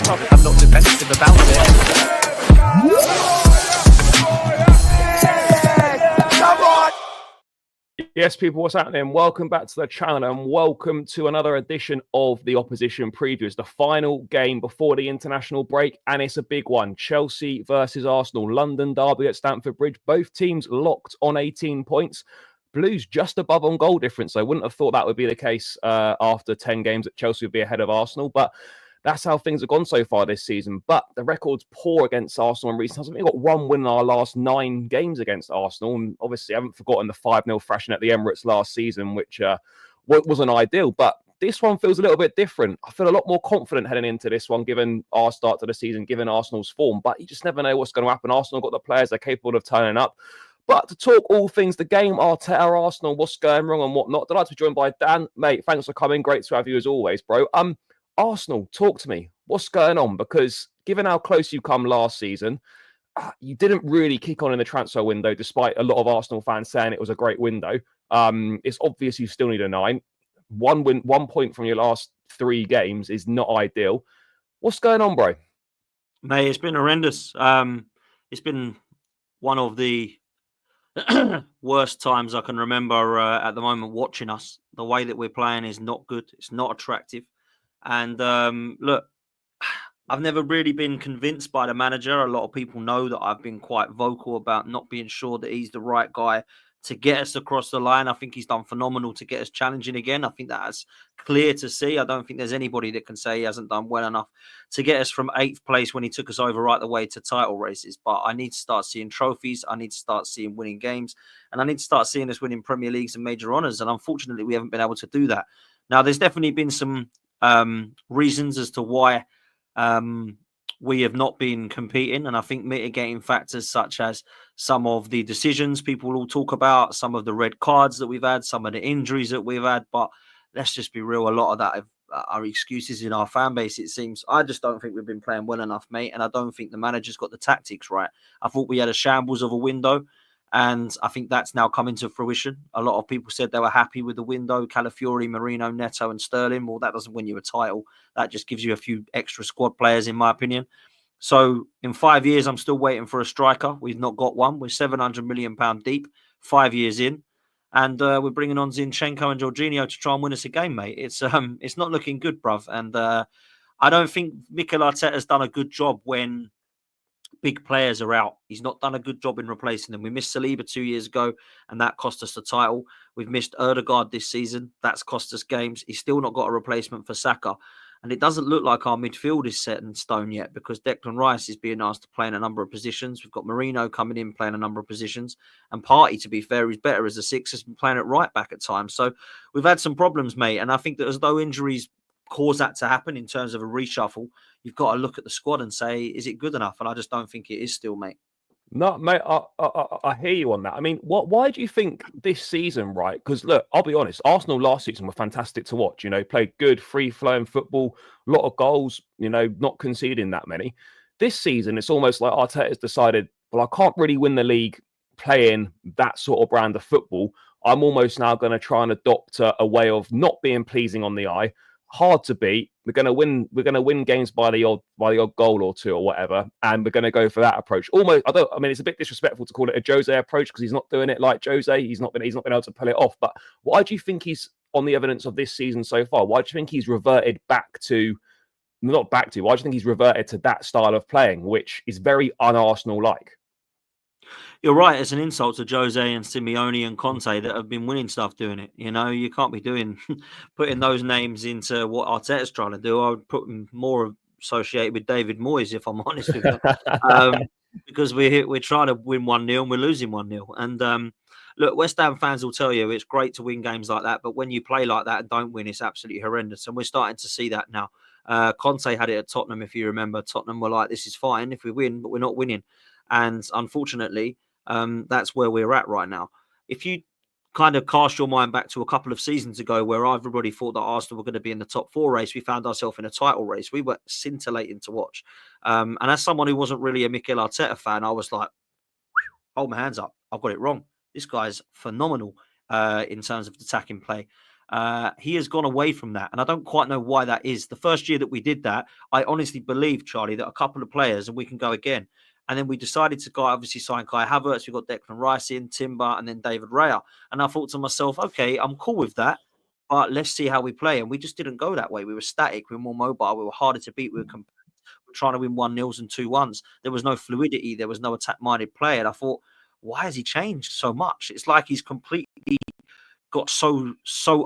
topic. I'm not defensive about it. Yes, people, what's happening? Welcome back to the channel and welcome to another edition of the Opposition Preview. It's the final game before the international break, and it's a big one. Chelsea versus Arsenal, London derby at Stamford Bridge. Both teams locked on 18 points. Blues just above on goal difference. I wouldn't have thought that would be the case after 10 games that Chelsea would be ahead of Arsenal, but that's how things have gone so far this season. But the record's poor against Arsenal in recent times. I think we've got one win in our last 9 games against Arsenal. And obviously, I haven't forgotten the 5-0 thrashing at the Emirates last season, which wasn't ideal. But this one feels a little bit different. I feel a lot more confident heading into this one, given our start to the season, given Arsenal's form. But you just never know what's going to happen. Arsenal got the players, they're capable of turning up. But to talk all things the game, Arteta, Arsenal, what's going wrong and whatnot, delighted to be joined by Dan. Mate, thanks for coming. Great to have you as always, bro. Arsenal, talk to me. What's going on? Because given how close you come last season, you didn't really kick on in the transfer window, despite a lot of Arsenal fans saying it was a great window. It's obvious you still need a 9. 1 point from your last 3 games is not ideal. What's going on, bro? Mate, it's been horrendous. It's been one of the worst times I can remember at the moment watching us. The way that we're playing is not good. It's not attractive. And look, I've never really been convinced by the manager. A lot of people know that I've been quite vocal about not being sure that he's the right guy to get us across the line. I think he's done phenomenal to get us challenging again. I think that's clear to see. I don't think there's anybody that can say he hasn't done well enough to get us from 8th place when he took us over right the way to title races. But I need to start seeing trophies. I need to start seeing winning games. And I need to start seeing us winning Premier Leagues and major honours. And unfortunately, we haven't been able to do that. Now, there's definitely been some reasons as to why we have not been competing, and I think mitigating factors such as some of the decisions people all talk about, some of the red cards that we've had, some of the injuries that we've had. But let's just be real, a lot of that are excuses in our fan base, it seems. I just don't think we've been playing well enough, mate, and I don't think the manager's got the tactics right. I thought we had a shambles of a window, and I think that's now coming to fruition. A lot of people said they were happy with the window, Calafiori, Marino, Neto and Sterling. Well, that doesn't win you a title. That just gives you a few extra squad players, in my opinion. So in 5 years, I'm still waiting for a striker. We've not got one. We're £700 million deep, 5 years in. And we're bringing on Zinchenko and Jorginho to try and win us a game, mate. It's not looking good, bruv. And I don't think Mikel Arteta has done a good job when big players are out. He's not done a good job in replacing them. We missed Saliba 2 years ago, and that cost us the title. We've missed Ødegaard this season. That's cost us games. He's still not got a replacement for Saka. And it doesn't look like our midfield is set in stone yet, because Declan Rice is being asked to play in a number of positions. We've got Marino coming in playing a number of positions. And Partey, to be fair, who's better as a 6, has been playing at right back at times. So we've had some problems, mate. And I think that as though injuries cause that to happen in terms of a reshuffle, you've got to look at the squad and say, is it good enough? And I just don't think it is still, mate. No, mate, I hear you on that. I mean, why do you think this season, right? Because look, I'll be honest, Arsenal last season were fantastic to watch. You know, played good, free-flowing football, a lot of goals, you know, not conceding that many. This season, it's almost like Arteta's decided, well, I can't really win the league playing that sort of brand of football. I'm almost now going to try and adopt a way of not being pleasing on the eye, hard to beat. We're going to win games by the odd goal or two or whatever, and we're going to go for that approach. Almost, I mean, it's a bit disrespectful to call it a Jose approach because he's not doing it like Jose. He's not been able to pull it off. But why do you think he's, on the evidence of this season so far, why do you think he's reverted back to? Not back to. Why do you think he's reverted to that style of playing, which is very un-Arsenal-like? You're right. It's an insult to Jose and Simeone and Conte that have been winning stuff doing it. You know, you can't be putting those names into what Arteta's trying to do. I would put them more associated with David Moyes, if I'm honest with you, because we're trying to win 1-0 and we're losing 1-0. And look, West Ham fans will tell you it's great to win games like that, but when you play like that and don't win, it's absolutely horrendous. And we're starting to see that now. Conte had it at Tottenham, if you remember. Tottenham were like, this is fine if we win, but we're not winning. And unfortunately, that's where we're at right now. If you kind of cast your mind back to a couple of seasons ago where everybody thought that Arsenal were going to be in the top 4 race, we found ourselves in a title race. We were scintillating to watch. And as someone who wasn't really a Mikel Arteta fan, I was like, hold my hands up. I've got it wrong. This guy's phenomenal in terms of attacking play. He has gone away from that, and I don't quite know why that is. The first year that we did that, I honestly believed, Charlie, that a couple of players and we can go again. And then we decided to obviously sign Kai Havertz. We got Declan Rice in, Timber, and then David Raya. And I thought to myself, okay, I'm cool with that, but let's see how we play. And we just didn't go that way. We were static. We were more mobile. We were harder to beat. We were trying to win 1-0s and 2-1s. There was no fluidity. There was no attack-minded play. And I thought, why has he changed so much? It's like he's completely got so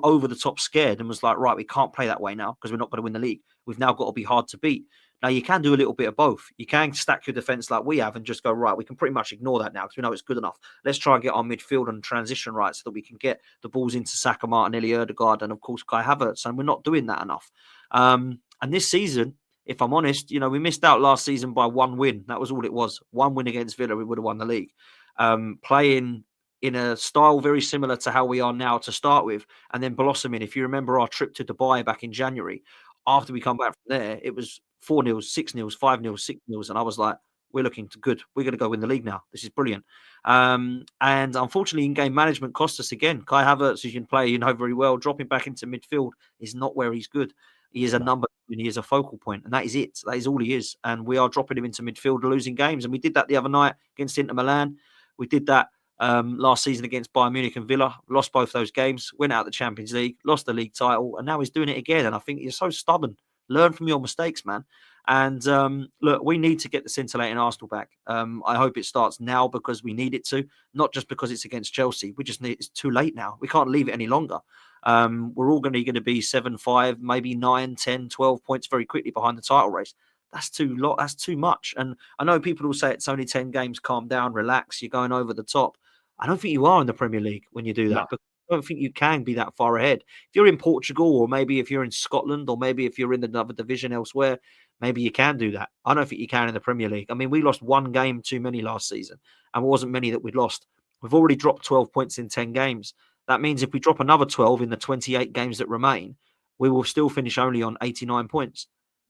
over the top scared and was like, right, we can't play that way now because we're not going to win the league. We've now got to be hard to beat. Now, you can do a little bit of both. You can stack your defence like we have and just go, right, we can pretty much ignore that now because we know it's good enough. Let's try and get our midfield and transition right so that we can get the balls into Saka, Martinelli, Ødegaard, and, of course, Kai Havertz. And we're not doing that enough. And this season, if I'm honest, we missed out last season by 1 win. That was all it was. 1 win against Villa, we would have won the league. Playing in a style very similar to how we are now to start with, and then blossoming. If you remember our trip to Dubai back in January, after we come back from there, it was 4-0, 6-0, 5-0, 6-0, and I was like, we're looking good. We're going to go win the league now. This is brilliant. And unfortunately, in-game management cost us again. Kai Havertz, as you can play, very well, dropping back into midfield is not where he's good. He is a number and he is a focal point, and that is it. That is all he is. And we are dropping him into midfield, losing games. And we did that the other night against Inter Milan. We did that last season against Bayern Munich and Villa, lost both those games, went out of the Champions League, lost the league title, and now he's doing it again. And I think he's so stubborn. Learn from your mistakes, man. And look, we need to get the scintillating Arsenal back. I hope it starts now because we need it to, not just because it's against Chelsea. We just it's too late now. We can't leave it any longer. We're all going to be 7-5, maybe 9, 10, 12 points very quickly behind the title race. That's too much. And I know people will say it's only 10 games, calm down, relax, you're going over the top. I don't think you are in the Premier League when you do that. No. I don't think you can be that far ahead. If you're in Portugal, or maybe if you're in Scotland, or maybe if you're in another division elsewhere, maybe you can do that. I don't think you can in the Premier League. I mean, we lost 1 game too many last season, and it wasn't many that we'd lost. We've already dropped 12 points in 10 games. That means if we drop another 12 in the 28 games that remain, we will still finish only on 89 points.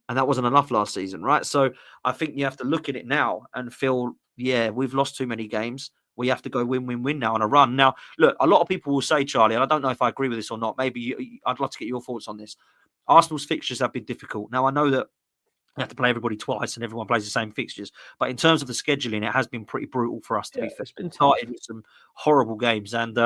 And that wasn't enough last season, right? So I think you have to look at it now and feel, yeah, we've lost too many games. We have to go win now on a run. Now, look, a lot of people will say, Charlie, and I don't know if I agree with this or not. Maybe I'd like to get your thoughts on this. Arsenal's fixtures have been difficult. Now, I know that you have to play everybody twice and everyone plays the same fixtures. But in terms of the scheduling, it has been pretty brutal for us to be fair. It's been started with some horrible games. And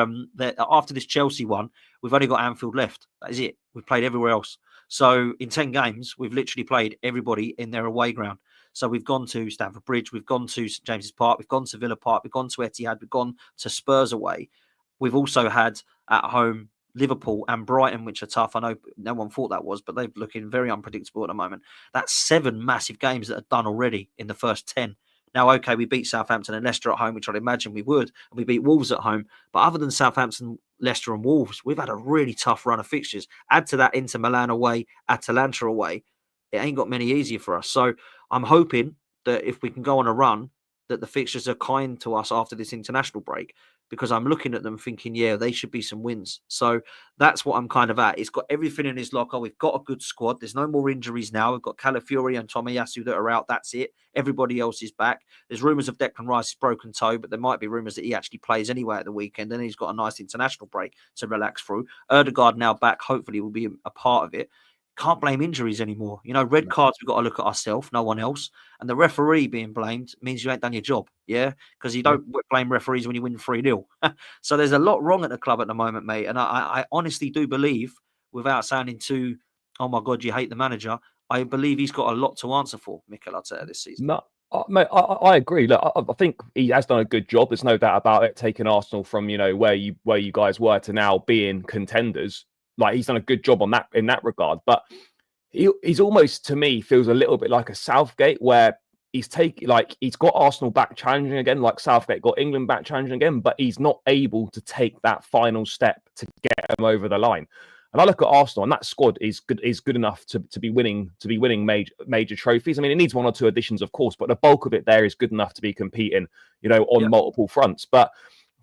after this Chelsea one, we've only got Anfield left. That is it. We've played everywhere else. So in 10 games, we've literally played everybody in their away ground. So we've gone to Stamford Bridge, we've gone to St James's Park, we've gone to Villa Park, we've gone to Etihad, we've gone to Spurs away. We've also had at home Liverpool and Brighton, which are tough. I know no one thought that was, but they're looking very unpredictable at the moment. That's 7 massive games that are done already in the first 10. Now, okay, we beat Southampton and Leicester at home, which I'd imagine we would, and we beat Wolves at home. But other than Southampton, Leicester and Wolves, we've had a really tough run of fixtures. Add to that Inter Milan away, Atalanta away, it ain't got many easier for us. So I'm hoping that if we can go on a run, that the fixtures are kind to us after this international break, because I'm looking at them thinking, yeah, they should be some wins. So that's what I'm kind of at. He's got everything in his locker. We've got a good squad. There's no more injuries now. We've got Calafiori and Tomiyasu that are out. That's it. Everybody else is back. There's rumours of Declan Rice's broken toe, but there might be rumours that he actually plays anyway at the weekend, and he's got a nice international break to relax through. Ødegaard now back, hopefully will be a part of it. Can't blame injuries anymore. Red cards, we've got to look at ourselves, no one else. And the referee being blamed means you ain't done your job, yeah? Because you don't blame referees when you win 3-0. So there's a lot wrong at the club at the moment, mate. And I honestly do believe, without sounding too, oh my God, you hate the manager, I believe he's got a lot to answer for, Mikel Arteta, this season. No, mate, I agree. Look, I think he has done a good job. There's no doubt about it, taking Arsenal from, where you guys were to now being contenders. Like, he's done a good job on that in that regard, but he's almost, to me, feels a little bit like a Southgate, where he's got Arsenal back challenging again, like Southgate got England back challenging again, but he's not able to take that final step to get them over the line. And I look at Arsenal, and that squad is good enough to be winning major trophies. I mean, it needs 1 or 2 additions, of course, but the bulk of it there is good enough to be competing, on multiple fronts. But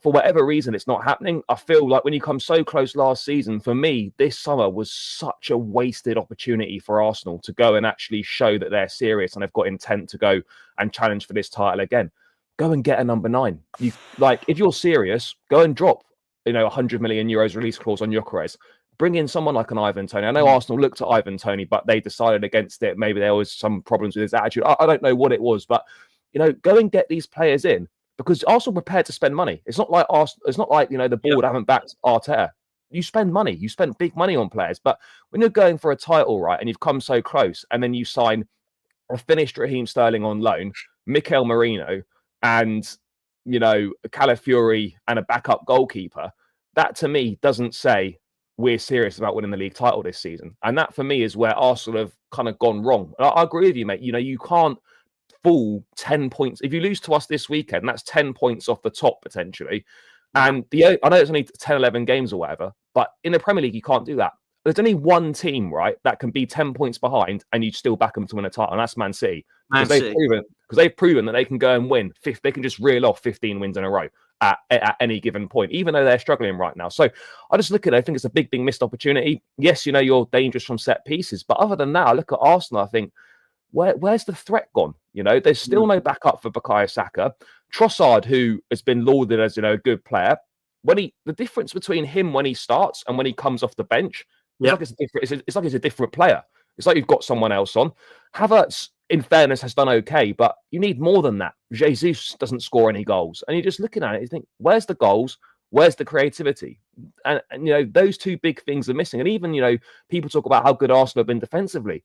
for whatever reason, it's not happening. I feel like when you come so close last season, for me, this summer was such a wasted opportunity for Arsenal to go and actually show that they're serious and they've got intent to go and challenge for this title again. Go and get a number 9. If you're serious, go and drop, 100 million euros release clause on Gyökeres. bring in someone like an Ivan Toney. I know Arsenal looked at Ivan Toney, but they decided against it. Maybe there was some problems with his attitude. I don't know what it was, but go and get these players in because Arsenal prepared to spend money. It's not like Arsenal. It's not like the board haven't backed Arteta. You spend money. You spend big money on players, but when you're going for a title, right, and you've come so close, and then you sign a finished Raheem Sterling on loan, Mikel Merino, and Calafiori and a backup goalkeeper. That to me doesn't say we're serious about winning the league title this season. And that for me is where Arsenal have kind of gone wrong. I agree with you, mate. You can't fall 10 points. If you lose to us this weekend, that's 10 points off the top potentially. And I know it's only 10, 11 games or whatever, but in the Premier League, you can't do that. There's only one team, right, that can be 10 points behind and you still back them to win a title, and that's Man City. Because they've proven that they can go and win. They can just reel off 15 wins in a row at any given point, even though they're struggling right now. So I just look at it, I think it's a big missed opportunity. Yes, you're dangerous from set pieces, but other than that, I look at Arsenal, I think, where's the threat gone? There's still no backup for Bukayo Saka. Trossard, who has been lauded as a good player, the difference between him when he starts and when he comes off the bench, it's like he's a different player. It's like you've got someone else on. Havertz, in fairness, has done okay, but you need more than that. Jesus doesn't score any goals, and you're just looking at it. You think, where's the goals? Where's the creativity? And those two big things are missing. And even people talk about how good Arsenal have been defensively.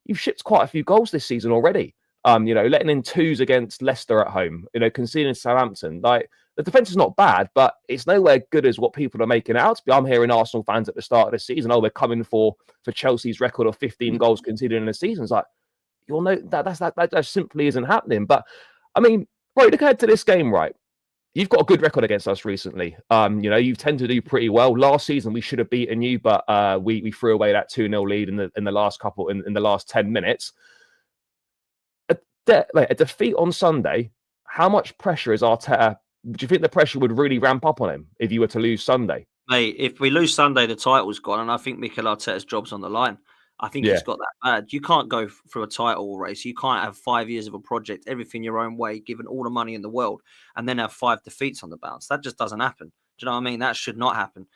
You've shipped quite a few goals this season already. Letting in 2s against Leicester at home, conceding Southampton. Like, the defense is not bad, but it's nowhere good as what people are making it out to be. I'm hearing Arsenal fans at the start of the season, we're coming for Chelsea's record of 15 goals conceded in a season. It's like, that simply isn't happening. But I mean, right, look ahead to this game, right? You've got a good record against us recently. You tend to do pretty well. Last season we should have beaten you, but we threw away that 2-0 lead in the last 10 minutes. A defeat on Sunday. How much pressure is Arteta? Do you think the pressure would really ramp up on him if you were to lose Sunday? Mate, if we lose Sunday, the title's gone, and I think Mikel Arteta's job's on the line. I think he's got that bad. You can't go through a title race. You can't have 5 years of a project, everything your own way, given all the money in the world, and then have 5 defeats on the bounce. That just doesn't happen. Do you know what I mean? That should not happen.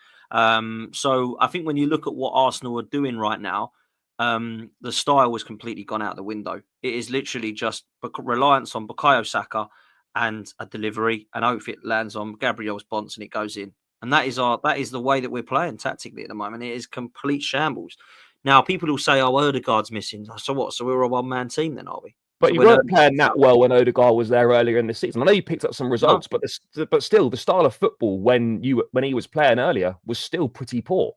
So I think when you look at what Arsenal are doing right now, the style has completely gone out the window. It is literally just reliance on Bukayo Saka and a delivery, and hope it lands on Gabriel's bonds and it goes in. And that is the way that we're playing tactically at the moment. It is complete shambles. Now, people will say, Odegaard's missing. So what? So we're a one-man team then, are we? But so you weren't playing that well when Odegaard was there earlier in the season. I know you picked up some results, but still, the style of football when he was playing earlier was still pretty poor.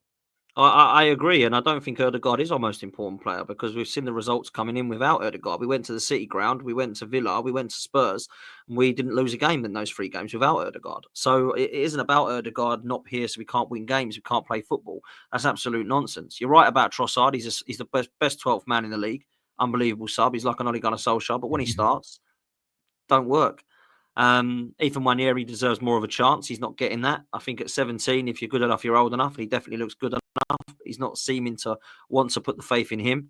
I agree, and I don't think Odegaard is our most important player because we've seen the results coming in without Odegaard. We went to the City ground, we went to Villa, we went to Spurs, and we didn't lose a game in those 3 games without Odegaard. So it isn't about Odegaard not here so we can't win games, we can't play football. That's absolute nonsense. You're right about Trossard. He's the best 12th man in the league. Unbelievable sub. He's like an Ole Gunnar Solskjaer, but when he starts, don't work. Ethan Nwaneri deserves more of a chance. He's not getting that. I think at 17, if you're good enough, you're old enough. He definitely looks good enough. He's not seeming to want to put the faith in him.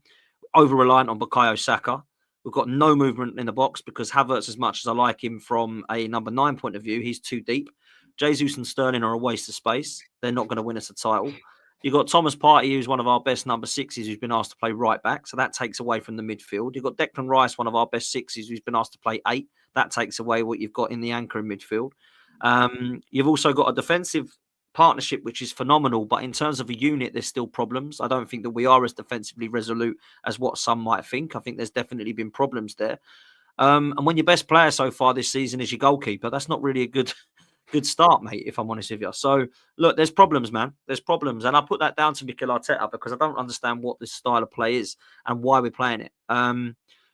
Over-reliant on Bukayo Saka. We've got no movement in the box because Havertz, as much as I like him from a number 9 point of view, he's too deep. Jesus and Sterling are a waste of space. They're not going to win us a title. You've got Thomas Partey, who's one of our best number 6s, who's been asked to play right back. So that takes away from the midfield. You've got Declan Rice, one of our best 6s, who's been asked to play 8. That takes away what you've got in the anchor in midfield. You've also got a defensive partnership, which is phenomenal. But in terms of a unit, there's still problems. I don't think that we are as defensively resolute as what some might think. I think there's definitely been problems there. And when your best player so far this season is your goalkeeper, that's not really a good start, mate, if I'm honest with you. So, look, there's problems, man. There's problems. And I put that down to Mikel Arteta because I don't understand what this style of play is and why we're playing it.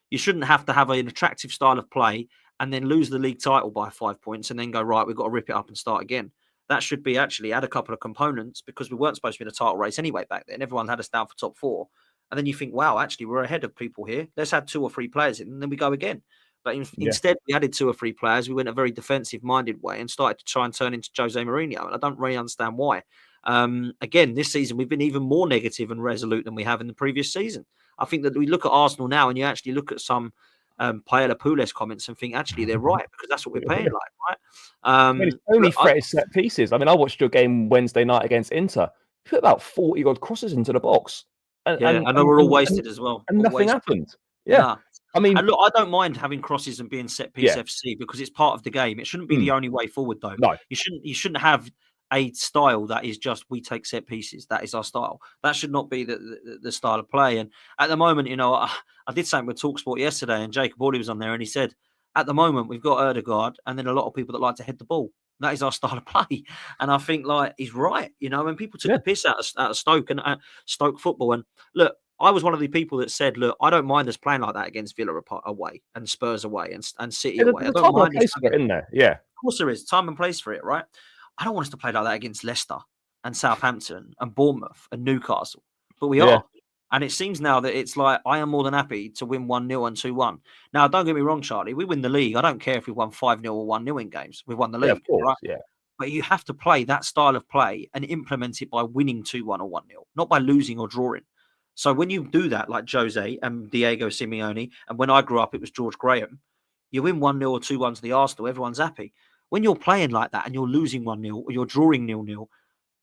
You shouldn't have to have an attractive style of play and then lose the league title by 5 points and then go, right, we've got to rip it up and start again. That should be actually add a couple of components because we weren't supposed to be in a title race anyway back then. Everyone had us down for top 4. And then you think, wow, actually, we're ahead of people here. Let's add 2 or 3 players in and then we go again. But instead, we added 2 or 3 players. We went a very defensive-minded way and started to try and turn into Jose Mourinho. And I don't really understand why. Again, this season, we've been even more negative and resolute than we have in the previous season. I think that we look at Arsenal now and you actually look at some Paella Poules comments and think, actually, they're right because that's what we're playing like, right? It's only threat set pieces. I mean, I watched your game Wednesday night against Inter. put about 40 odd crosses into the box, and they were all wasted as well, and all nothing wasted. happened. Yeah, Nah. I mean, And look, I don't mind having crosses and being set piece FC because it's part of the game. It shouldn't be the only way forward, though. No. You shouldn't have a style that is just we take set pieces. That is our style. That should not be the style of play. And at the moment, I did something with Talksport yesterday, and Jacob Audley was on there, and he said, at the moment we've got Erdegaard, and then a lot of people that like to head the ball. That is our style of play, and I think he's right. When people took the piss out of Stoke and Stoke football, and look, I was one of the people that said, look, I don't mind us playing like that against Villa away and Spurs away and City away. I don't mind place for it in there. Yeah, of course there is time and place for it, right? I don't want us to play like that against Leicester and Southampton and Bournemouth and Newcastle, but we are. And it seems now that it's like I am more than happy to win 1-0 and 2-1. Now, don't get me wrong, Charlie. We win the league. I don't care if we won 5-0 or 1-0 in games. We've won the league, of course, right? Yeah. But you have to play that style of play and implement it by winning 2-1 or 1-0, not by losing or drawing. So when you do that, like Jose and Diego Simeone, and when I grew up, it was George Graham, you win 1-0 or 2-1 to the Arsenal, everyone's happy. When you're playing like that and you're losing 1-0 or you're drawing 0-0,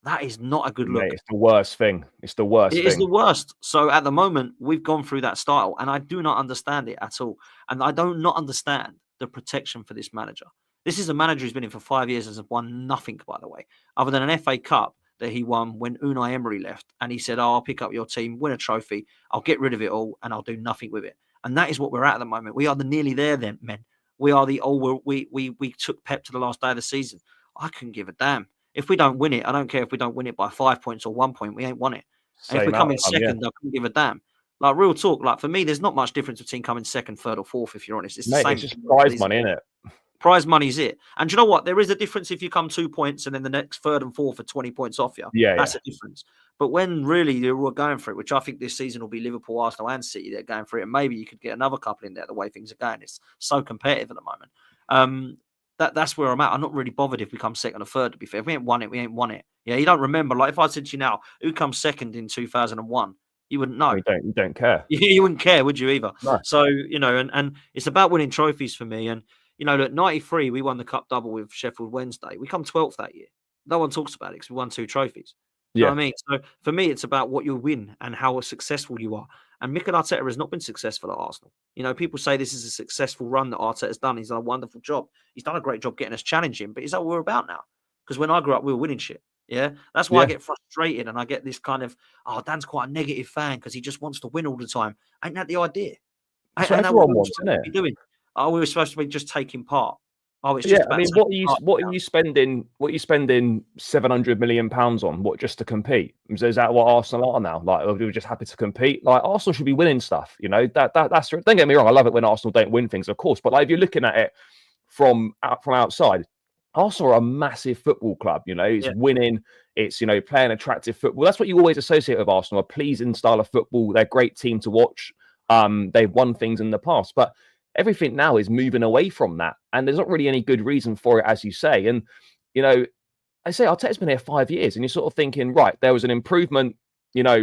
that is not a good look. Mate, it's the worst thing. It's the worst thing. It is the worst. So at the moment, we've gone through that style, and I do not understand it at all. And I do not understand the protection for this manager. This is a manager who's been in for 5 years and has won nothing, by the way, other than an FA Cup that he won when Unai Emery left. And he said, I'll pick up your team, win a trophy, I'll get rid of it all, and I'll do nothing with it. And that is what we're at the moment. We are nearly there then, men. We are we took Pep to the last day of the season. I couldn't give a damn. If we don't win it, I don't care if we don't win it by 5 points or 1 point, we ain't won it. And if we come in second, I couldn't give a damn. Like, real talk, like for me, there's not much difference between coming second, third, or fourth, if you're honest. It's the same. It's just prize money, isn't it? Prize money's it. And do you know what? There is a difference if you come 2 points and then the next third and fourth are 20 points off you. Yeah, that's a difference. But when really you're all going for it, which I think this season will be Liverpool, Arsenal, and City, they're going for it. And maybe you could get another couple in there the way things are going. It's so competitive at the moment. That's where I'm at. I'm not really bothered if we come second or third, to be fair. If we ain't won it, we ain't won it. Yeah, you don't remember. Like if I said to you now, who comes second in 2001? You wouldn't know. You don't care. You wouldn't care, would you, either? No. So, and it's about winning trophies for me. And, look, 93, we won the Cup double with Sheffield Wednesday. We come 12th that year. No one talks about it because we won 2 trophies. You know what I mean? So for me, it's about what you win and how successful you are. And Mikel Arteta has not been successful at Arsenal. People say this is a successful run that Arteta's done. He's done a wonderful job. He's done a great job getting us challenging. But is that what we're about now? Because when I grew up, we were winning shit. Yeah, that's why I get frustrated and I get this kind of, Dan's quite a negative fan because he just wants to win all the time. Ain't that the idea? That's what everyone wants, isn't it? Doing? Oh, we were supposed to be just taking part. Oh, it's just what are you spending? What are you spending £700 million on? What, just to compete? Is that what Arsenal are now? Like, we're just happy to compete. Like, Arsenal should be winning stuff. That's. Don't get me wrong. I love it when Arsenal don't win things, of course. But like, if you're looking at it from outside, Arsenal are a massive football club. It's winning. It's playing attractive football. That's what you always associate with Arsenal. A pleasing style of football. They're a great team to watch. They've won things in the past, but everything now is moving away from that, and there's not really any good reason for it, as you say. And I say Arteta's been here 5 years, and you're sort of thinking, right, there was an improvement.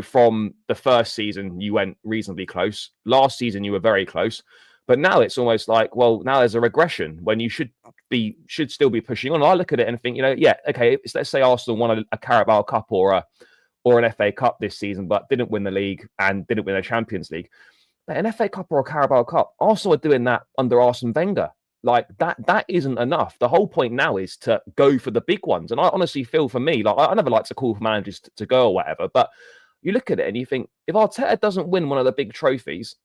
From the first season, you went reasonably close. Last season, you were very close. But now it's almost like, well, now there's a regression when you should still be pushing on. I look at it and think, okay, let's say Arsenal won a Carabao Cup or an FA Cup this season, but didn't win the league and didn't win a Champions League. But an FA Cup or a Carabao Cup, Arsenal are doing that under Arsene Wenger. Like that isn't enough. The whole point now is to go for the big ones. And I honestly feel, for me, like, I never like to call for managers to go or whatever, but you look at it and you think, if Arteta doesn't win one of the big trophies,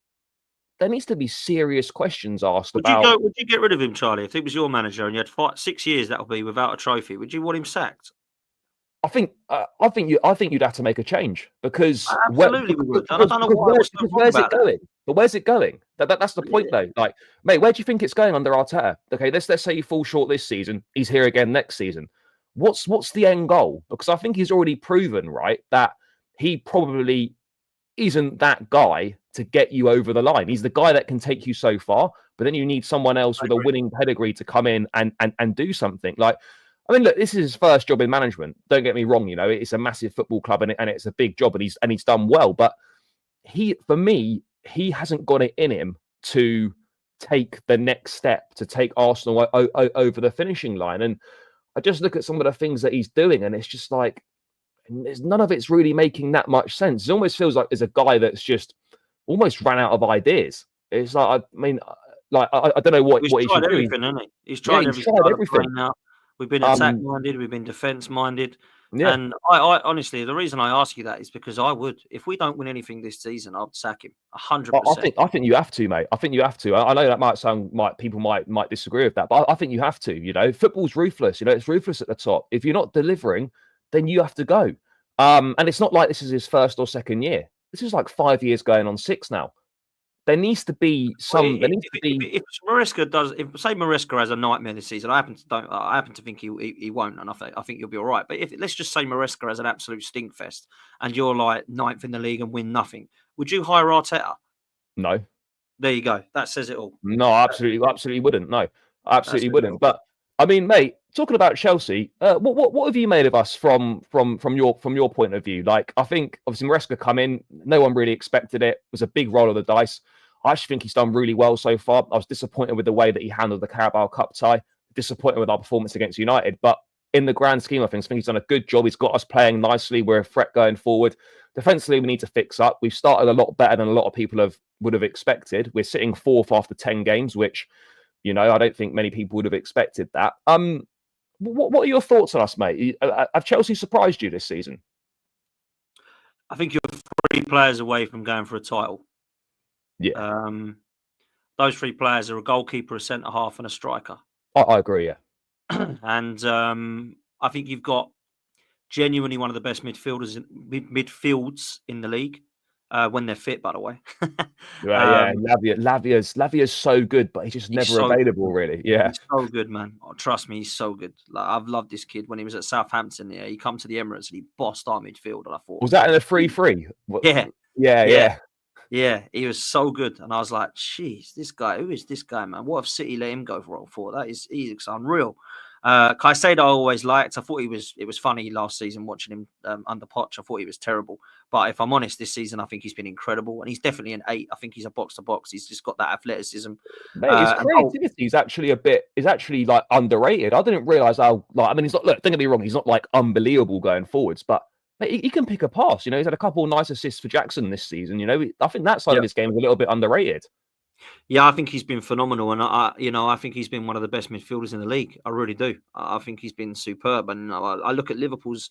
there needs to be serious questions asked about. Would you get rid of him, Charlie? If he was your manager and you had 6 years, that'll be without a trophy. Would you want him sacked? I think you'd have to make a change because absolutely we would. I don't know where's it going. But where's it going? That's the point, though. Like, mate, where do you think it's going under Arteta? Okay, let's say you fall short this season. He's here again next season. What's the end goal? Because I think he's already proven, right, that he probably isn't that guy to get you over the line. He's the guy that can take you so far, but then you need someone else with a winning pedigree to come in and do something. Like, I mean, look, this is his first job in management. Don't get me wrong, it's a massive football club and it's a big job, and he's done well. But for me, he hasn't got it in him to take the next step, to take Arsenal over the finishing line. And I just look at some of the things that he's doing, and it's just like, none of it's really making that much sense. It almost feels like there's a guy that's just almost ran out of ideas. It's like, I don't know what He's he tried should do. everything, hasn't he? He's Yeah, tried he's everything. tried everything. Now. We've been attack Um, minded, we've been defense minded. yeah, And I honestly, the reason I ask you that is because I would, if we don't win anything this season, I'd sack him 100%. I think you have to, mate. I think you have to. I know that people might disagree with that, but I think you have to. You know, football's ruthless. You know, it's ruthless at the top. If you're not delivering, then you have to go. And it's not like this is his first or second year. This is like 5 years going on 6 now. There needs to be some. If Maresca does, if say Maresca has a nightmare this season, I happen to think he won't, and I think you'll be all right. But if let's just say Maresca has an absolute stinkfest, and you're like 9th in the league and win nothing, would you hire Arteta? No. There you go. That says it all. No, absolutely wouldn't. No, absolutely wouldn't. But I mean, mate, talking about Chelsea, what have you made of us from your point of view? Like, I think obviously Maresca come in, no one really expected it. It was a big roll of the dice. I actually think he's done really well so far. I was disappointed with the way that he handled the Carabao Cup tie, disappointed with our performance against United. But in the grand scheme of things, I think he's done a good job. He's got us playing nicely. We're a threat going forward. Defensively, we need to fix up. We've started a lot better than a lot of people would have expected. We're sitting 4th after 10 games, which, you know, I don't think many people would have expected that. What are your thoughts on us, mate? Have Chelsea surprised you this season? I think you're 3 players away from going for a title. Yeah. Those 3 players are a goalkeeper, a centre half, and a striker. I agree. Yeah. And I think you've got genuinely one of the best midfields in the league when they're fit, by the way. Yeah. Lavia's so good, but he's just never available, really. Yeah. He's so good, man. Oh, trust me, he's so good. Like, I've loved this kid when he was at Southampton. Yeah, he come to the Emirates and he bossed our midfield. And I thought, was that in a 3-3? Yeah, he was so good. And I was like, geez, this guy, who is this guy, man? What if City let him go for? He looks unreal. Caicedo I always liked. I thought it was funny last season watching him under Poch. I thought he was terrible. But if I'm honest, this season I think he's been incredible. And he's definitely an 8. I think he's a box-to-box. He's just got that athleticism. Mate, his creativity is actually like underrated. I didn't realise how, like, I mean, he's not, look, don't get me wrong, he's not like unbelievable going forwards, but he can pick a pass. You know, he's had a couple of nice assists for Jackson this season. You know, I think that side of his game is a little bit underrated. Yeah, I think he's been phenomenal, and I think he's been one of the best midfielders in the league. I really do. I think he's been superb, and I look at Liverpool's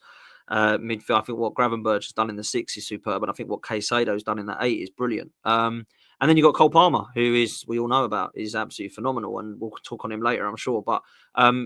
midfield. I think what Gravenberch has done in the 6 is superb, and I think what Caicedo's done in the 8 is brilliant. And then you got Cole Palmer, who we all know about, is absolutely phenomenal, and we'll talk on him later, I'm sure. But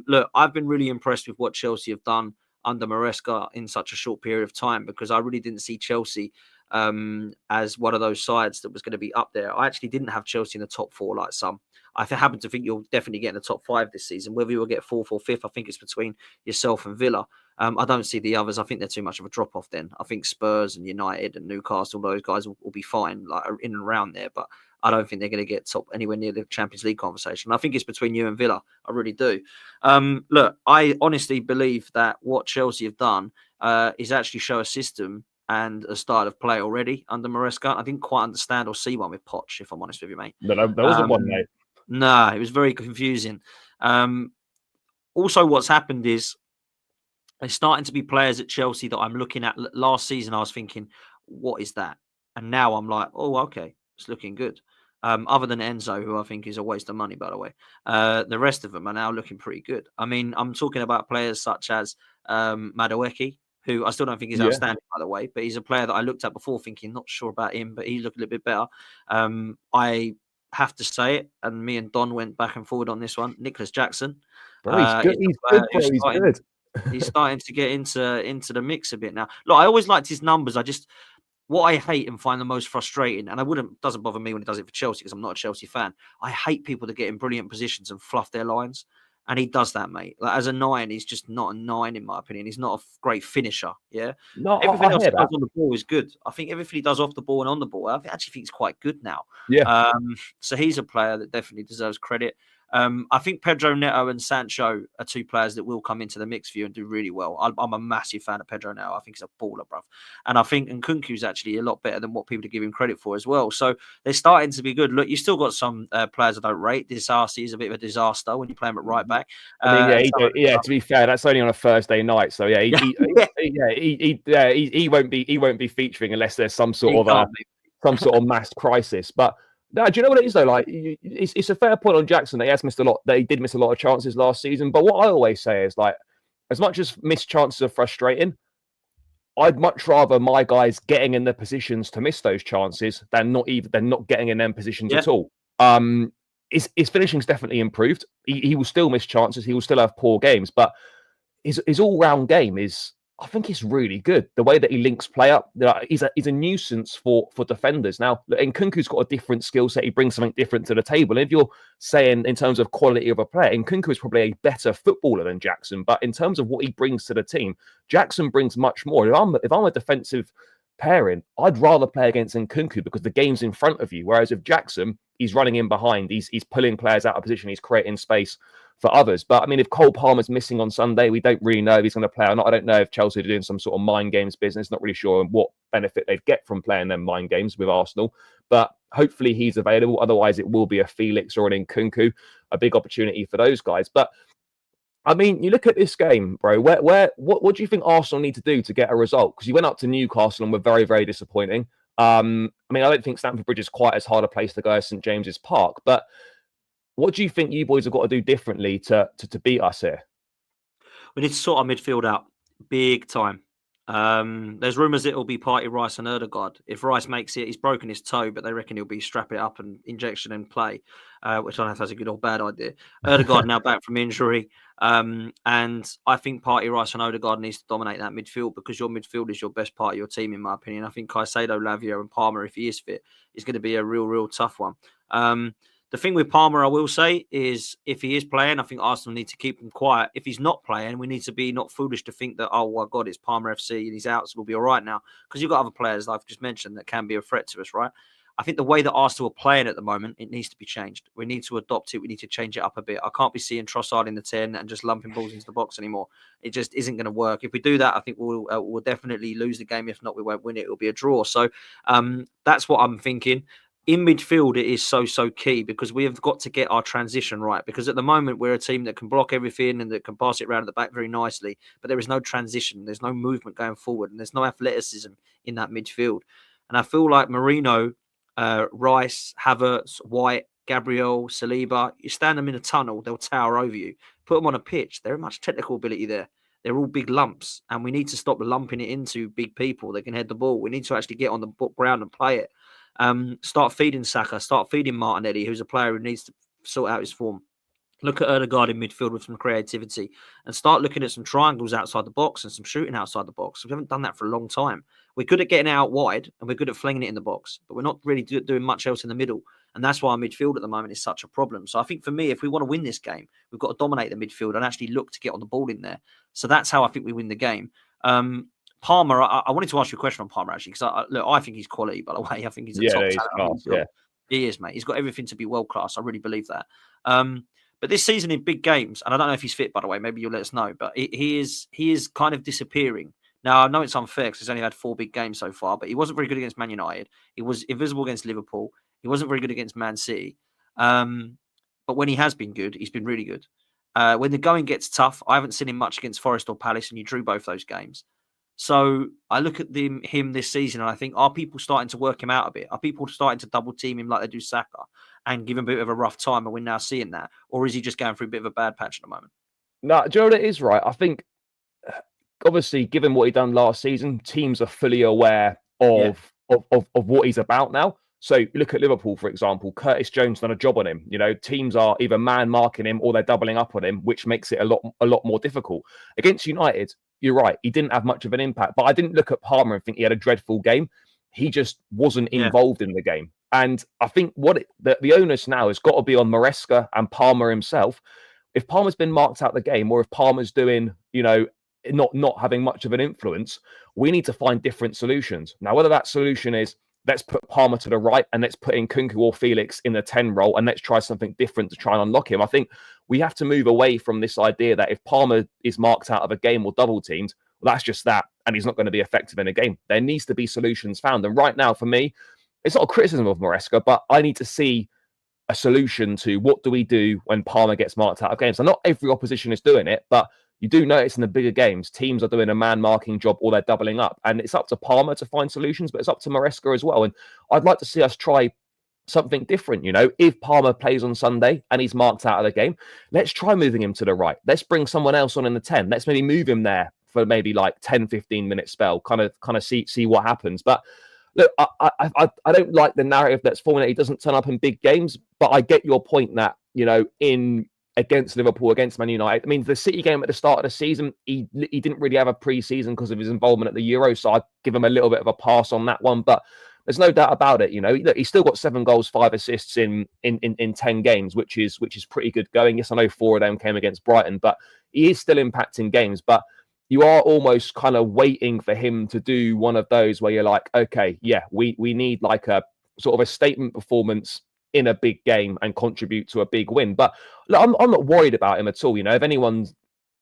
look, I've been really impressed with what Chelsea have done under Maresca in such a short period of time, because I really didn't see Chelsea as one of those sides that was going to be up there. I actually didn't have Chelsea in the top 4 like some. I happen to think you'll definitely get in the top 5 this season. Whether you'll get 4th or 5th, I think it's between yourself and Villa. I don't see the others. I think they're too much of a drop-off then. I think Spurs and United and Newcastle, those guys will be fine, like in and around there. But I don't think they're going to get top anywhere near the Champions League conversation. I think it's between you and Villa. I really do. Look, I honestly believe that what Chelsea have done is actually show a system and a style of play already under Maresca. I didn't quite understand or see one with Poch, if I'm honest with you, mate. No, there wasn't one, mate. No, it was very confusing. Also, what's happened is there's starting to be players at Chelsea that I'm looking at. Last season, I was thinking, what is that? And now I'm like, oh, okay, it's looking good. Other than Enzo, who I think is a waste of money, by the way. The rest of them are now looking pretty good. I mean, I'm talking about players such as Madueke, who I still don't think is outstanding, by the way, but he's a player that I looked at before thinking, not sure about him, but he looked a little bit better. I have to say it, and me and Don went back and forward on this one. Nicholas Jackson. Bro, he's good. He's good. He's starting to get into the mix a bit now. Look, I always liked his numbers. What I hate and find the most frustrating, and doesn't bother me when he does it for Chelsea because I'm not a Chelsea fan. I hate people that get in brilliant positions and fluff their lines. And he does that, mate. Like, as a 9, he's just not a 9, in my opinion. He's not a great finisher, yeah? No, everything else he does on the ball is good. I think everything he does off the ball and on the ball, I actually think he's quite good now. Yeah. So he's a player that definitely deserves credit. I think Pedro Neto and Sancho are two players that will come into the mix for you and do really well. I'm a massive fan of Pedro Neto. I think he's a baller, bruv. And I think Nkunku's actually a lot better than what people give him credit for as well. So they're starting to be good. Look, you still got some players I don't rate. Disasi is a bit of a disaster when you play him at right back. I mean, to be fair, that's only on a Thursday night. So yeah, he won't be featuring unless there's some sort of mass crisis. But no, do you know what it is though? Like, it's a fair point on Jackson. That he has missed a lot. That he did miss a lot of chances last season. But what I always say is, like, as much as missed chances are frustrating, I'd much rather my guys getting in the positions to miss those chances than not getting in them positions at all. His finishing's definitely improved. He will still miss chances. He will still have poor games, but his all-round game is, I think, it's really good. The way that he links play up, he's a nuisance for defenders. Now, Nkunku's got a different skill set. He brings something different to the table. And if you're saying in terms of quality of a player, Nkunku is probably a better footballer than Jackson. But in terms of what he brings to the team, Jackson brings much more. If I'm a defensive pairing, I'd rather play against Nkunku because the game's in front of you. Whereas if Jackson, he's running in behind, he's pulling players out of position, he's creating space for others. But I mean, if Cole Palmer's missing on Sunday, we don't really know if he's going to play or not. I don't know if Chelsea are doing some sort of mind games business. Not really sure what benefit they'd get from playing them mind games with Arsenal. But hopefully he's available. Otherwise, it will be a Felix or an Nkunku, a big opportunity for those guys. But I mean, you look at this game, bro. What do you think Arsenal need to do to get a result? Because you went up to Newcastle and were very, very disappointing. I mean, I don't think Stamford Bridge is quite as hard a place to go as St James's Park. But what do you think you boys have got to do differently to beat us here? We need to sort our midfield out big time. There's rumours that it'll be Partey, Rice and Ødegaard. If Rice makes it, he's broken his toe, but they reckon he'll be strap it up and injection and play, which I don't know if that's a good or bad idea. Ødegaard now back from injury. And I think Partey, Rice and Ødegaard needs to dominate that midfield because your midfield is your best part of your team, in my opinion. I think Caicedo, Lavia and Palmer, if he is fit, is going to be a real tough one. The thing with Palmer, I will say, is if he is playing, I think Arsenal need to keep him quiet. If he's not playing, we need to be not foolish to think that, oh, my God, it's Palmer FC and he's out, so we'll be all right now. Because you've got other players, like I've just mentioned, that can be a threat to us, right? I think the way that Arsenal are playing at the moment, it needs to be changed. We need to adopt it. We need to change it up a bit. I can't be seeing Trossard in the 10 and just lumping balls into the box anymore. It just isn't going to work. If we do that, I think we'll definitely lose the game. If not, we won't win it. It'll be a draw. So that's what I'm thinking. In midfield, it is so key because we have got to get our transition right. Because at the moment, we're a team that can block everything and that can pass it around at the back very nicely. But there is no transition. There's no movement going forward. And there's no athleticism in that midfield. And I feel like Marino, Rice, Havertz, White, Gabriel, Saliba, you stand them in a tunnel, they'll tower over you. Put them on a pitch. There is much technical ability there. They're all big lumps. And we need to stop lumping it into big people that can head the ball. We need to actually get on the ground and play it. Start feeding Saka, start feeding Martinelli, who's a player who needs to sort out his form. Look at Ødegaard in midfield with some creativity and start looking at some triangles outside the box and some shooting outside the box. We haven't done that for a long time. We're good at getting out wide and we're good at flinging it in the box, but we're not really doing much else in the middle. And that's why our midfield at the moment is such a problem. So I think for me, if we want to win this game, we've got to dominate the midfield and actually look to get on the ball in there. So that's how I think we win the game. Palmer, I wanted to ask you a question on Palmer, actually, because I think he's quality, by the way. I think he's a top talent. Yeah. He is, mate. He's got everything to be world-class. I really believe that. But this season in big games, and I don't know if he's fit, by the way, maybe you'll let us know, but he is kind of disappearing. Now, I know it's unfair because he's only had 4 big games so far, but he wasn't very good against Man United. He was invisible against Liverpool. He wasn't very good against Man City. But when he has been good, he's been really good. When the going gets tough, I haven't seen him much against Forest or Palace, and you drew both those games. So I look at him this season and I think, are people starting to work him out a bit? Are people starting to double team him like they do Saka and give him a bit of a rough time and we're now seeing that? Or is he just going through a bit of a bad patch at the moment? No, do you know what it is, right? I think, obviously, given what he done last season, teams are fully aware of what he's about now. So you look at Liverpool, for example, Curtis Jones done a job on him. You know, teams are either man marking him or they're doubling up on him, which makes it a lot more difficult. Against United, you're right, he didn't have much of an impact. But I didn't look at Palmer and think he had a dreadful game. He just wasn't involved in the game. And I think the onus now has got to be on Maresca and Palmer himself. If Palmer's been marked out the game, or if Palmer's doing, not having much of an influence, we need to find different solutions. Now, whether that solution is let's put Palmer to the right and let's put in Kunku or Felix in the 10 role and let's try something different to try and unlock him. I think we have to move away from this idea that if Palmer is marked out of a game or double teamed, well, that's just that, and he's not going to be effective in a game. There needs to be solutions found. And right now, for me, it's not a criticism of Maresca, but I need to see a solution to what do we do when Palmer gets marked out of games. And not every opposition is doing it, but you do notice in the bigger games, teams are doing a man-marking job or they're doubling up. And it's up to Palmer to find solutions, but it's up to Maresca as well. And I'd like to see us try something different. If Palmer plays on Sunday and he's marked out of the game, let's try moving him to the right. Let's bring someone else on in the 10. Let's maybe move him there for maybe like 10, 15-minute spell, kind of see what happens. But look, I don't like the narrative that's fallen that he doesn't turn up in big games, but I get your point that, in against Liverpool, against Man United. I mean, the City game at the start of the season, he didn't really have a pre-season because of his involvement at the Euro, so I'd give him a little bit of a pass on that one. But there's no doubt about it. He's still got 7 goals, 5 assists in 10 games, which is pretty good going. Yes, I know 4 of them came against Brighton, but he is still impacting games. But you are almost kind of waiting for him to do one of those where you're like, okay, yeah, we need like a sort of a statement performance in a big game and contribute to a big win. But look, I'm not worried about him at all. If anyone's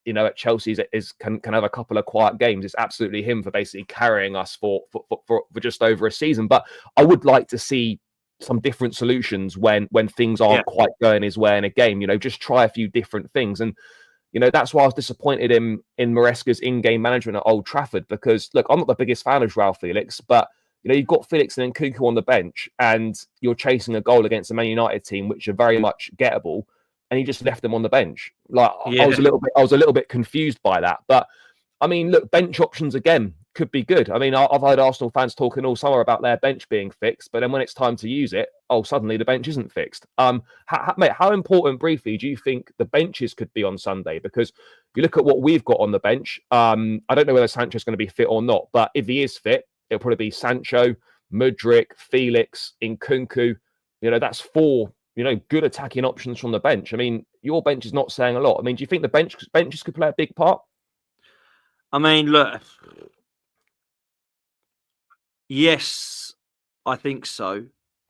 at Chelsea can have a couple of quiet games, it's absolutely him for basically carrying us for just over a season. But I would like to see some different solutions when things aren't quite going his way in a game. Just try a few different things. And that's why I was disappointed in Maresca's in-game management at Old Trafford, because look, I'm not the biggest fan of João Felix, but you've got Felix and Kunku on the bench, and you're chasing a goal against a Man United team, which are very much gettable, and he just left them on the bench. I was a little bit confused by that. But I mean, look, bench options again could be good. I mean, I've heard Arsenal fans talking all summer about their bench being fixed, but then when it's time to use it, suddenly the bench isn't fixed. Mate, how important, briefly, do you think the benches could be on Sunday? Because you look at what we've got on the bench. I don't know whether Sancho's going to be fit or not, but if he is fit, it'll probably be Sancho, Mudryk, Felix, Nkunku. That's 4, good attacking options from the bench. I mean, your bench is not saying a lot. I mean, do you think the benches could play a big part? I mean, look, yes, I think so,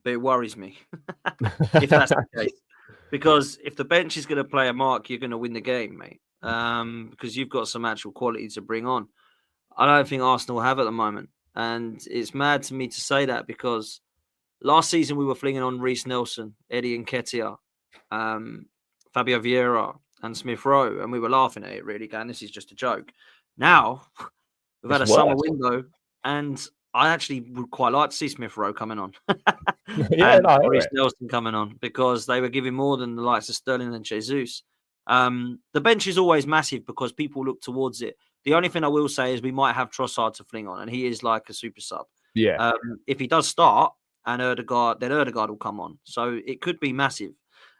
but it worries me if that's the case. Because if the bench is going to play a mark, you're going to win the game, mate. Because you've got some actual quality to bring on. I don't think Arsenal have at the moment. And it's mad to me to say that, because last season we were flinging on Reece Nelson, Eddie Nketiah, Fabio Vieira and Smith Rowe, and we were laughing at it, really, going, this is just a joke. Now, we've had a summer window, and I actually would quite like to see Smith Rowe coming on. Reece Nelson coming on, because they were giving more than the likes of Sterling and Jesus. The bench is always massive because people look towards it. The only thing I will say is we might have Trossard to fling on, and he is like a super sub. Yeah. If he does start and Ødegaard, then Ødegaard will come on. So it could be massive.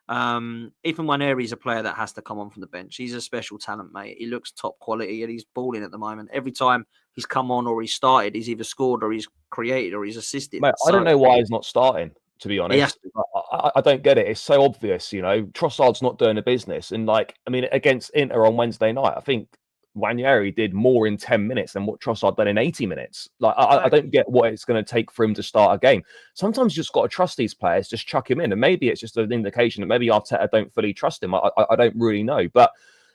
Even Waneri is a player that has to come on from the bench. He's a special talent, mate. He looks top quality and he's balling at the moment. Every time he's come on or he's started, he's either scored or he's created or he's assisted. Mate, I don't know why he's not starting, to be honest. I don't get it. It's so obvious, Trossard's not doing the business. And against Inter on Wednesday night, I think Waneri did more in 10 minutes than what Trossard done in 80 minutes. I don't get what it's going to take for him to start a game. Sometimes you just got to trust these players, just chuck him in. And maybe it's just an indication that maybe Arteta don't fully trust him. I don't really know. But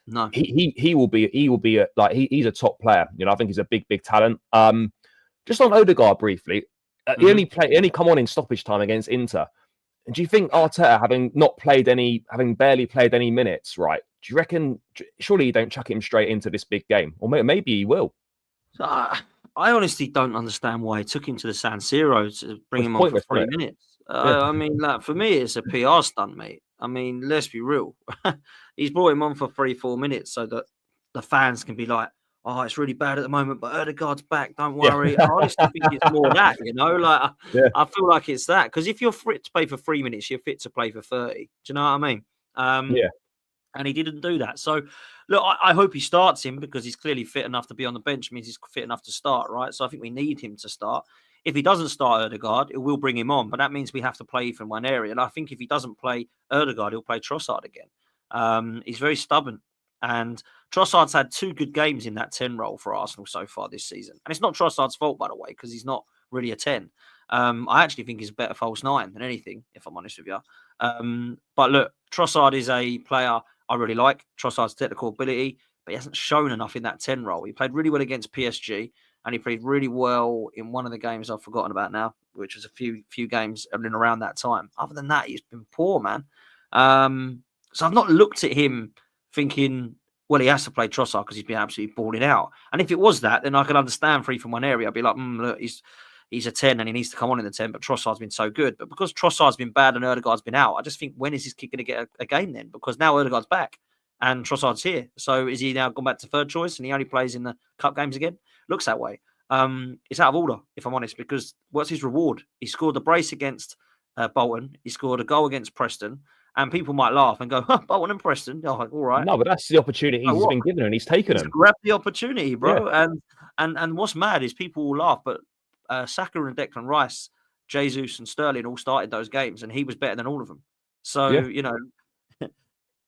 no, he will be he's a top player. I think he's a big talent. Just on Ødegaard briefly, he only come on in stoppage time against Inter. And do you think Arteta, having barely played any minutes, right? Do you reckon, surely you don't chuck him straight into this big game? Or maybe he will. I honestly don't understand why he took him to the San Siro to bring him on for 3 minutes. I mean, for me, it's a PR stunt, mate. I mean, let's be real. He's brought him on for 3-4 minutes so that the fans can be like, oh, it's really bad at the moment, but Ødegaard's back, don't worry. I honestly think it's more that, I feel like it's that. Because if you're fit to play for 3 minutes, you're fit to play for 30. Do you know what I mean? And he didn't do that. So, look, I hope he starts him, because he's clearly fit enough to be on the bench. It means he's fit enough to start, right? So I think we need him to start. If he doesn't start Ødegaard, it will bring him on, but that means we have to play from one area. And I think if he doesn't play Ødegaard, he'll play Trossard again. He's very stubborn. And Trossard's had 2 good games in that 10 role for Arsenal so far this season. And it's not Trossard's fault, by the way, because he's not really a 10. I actually think he's a better false nine than anything, if I'm honest with you. But look, Trossard is a player I really like. Trossard's technical ability, but he hasn't shown enough in that 10 role. He played really well against PSG, and he played really well in one of the games I've forgotten about now, which was a few games in and around that time. Other than that, he's been poor, man. So I've not looked at him thinking, well, he has to play Trossard because he's been absolutely balling out. And if it was that, then I could understand 3 from 1 area. I'd be like, look, he's a 10 and he needs to come on in the 10, but Trossard's been so good. But because Trossard's been bad and Ødegaard's been out, I just think, when is this kid going to get a game then? Because now Ødegaard's back and Trossard's here. So is he now gone back to third choice and he only plays in the cup games again? Looks that way. It's out of order, if I'm honest, because what's his reward? He scored the brace against Bolton. He scored a goal against Preston. And people might laugh and go, Bolton and Preston. You're like, all right. No, but that's the opportunity he's been given and he's taken them. Grab the opportunity, bro. Yeah. And what's mad is people will laugh, but Saka and Declan Rice, Jesus and Sterling all started those games and he was better than all of them. So, you know,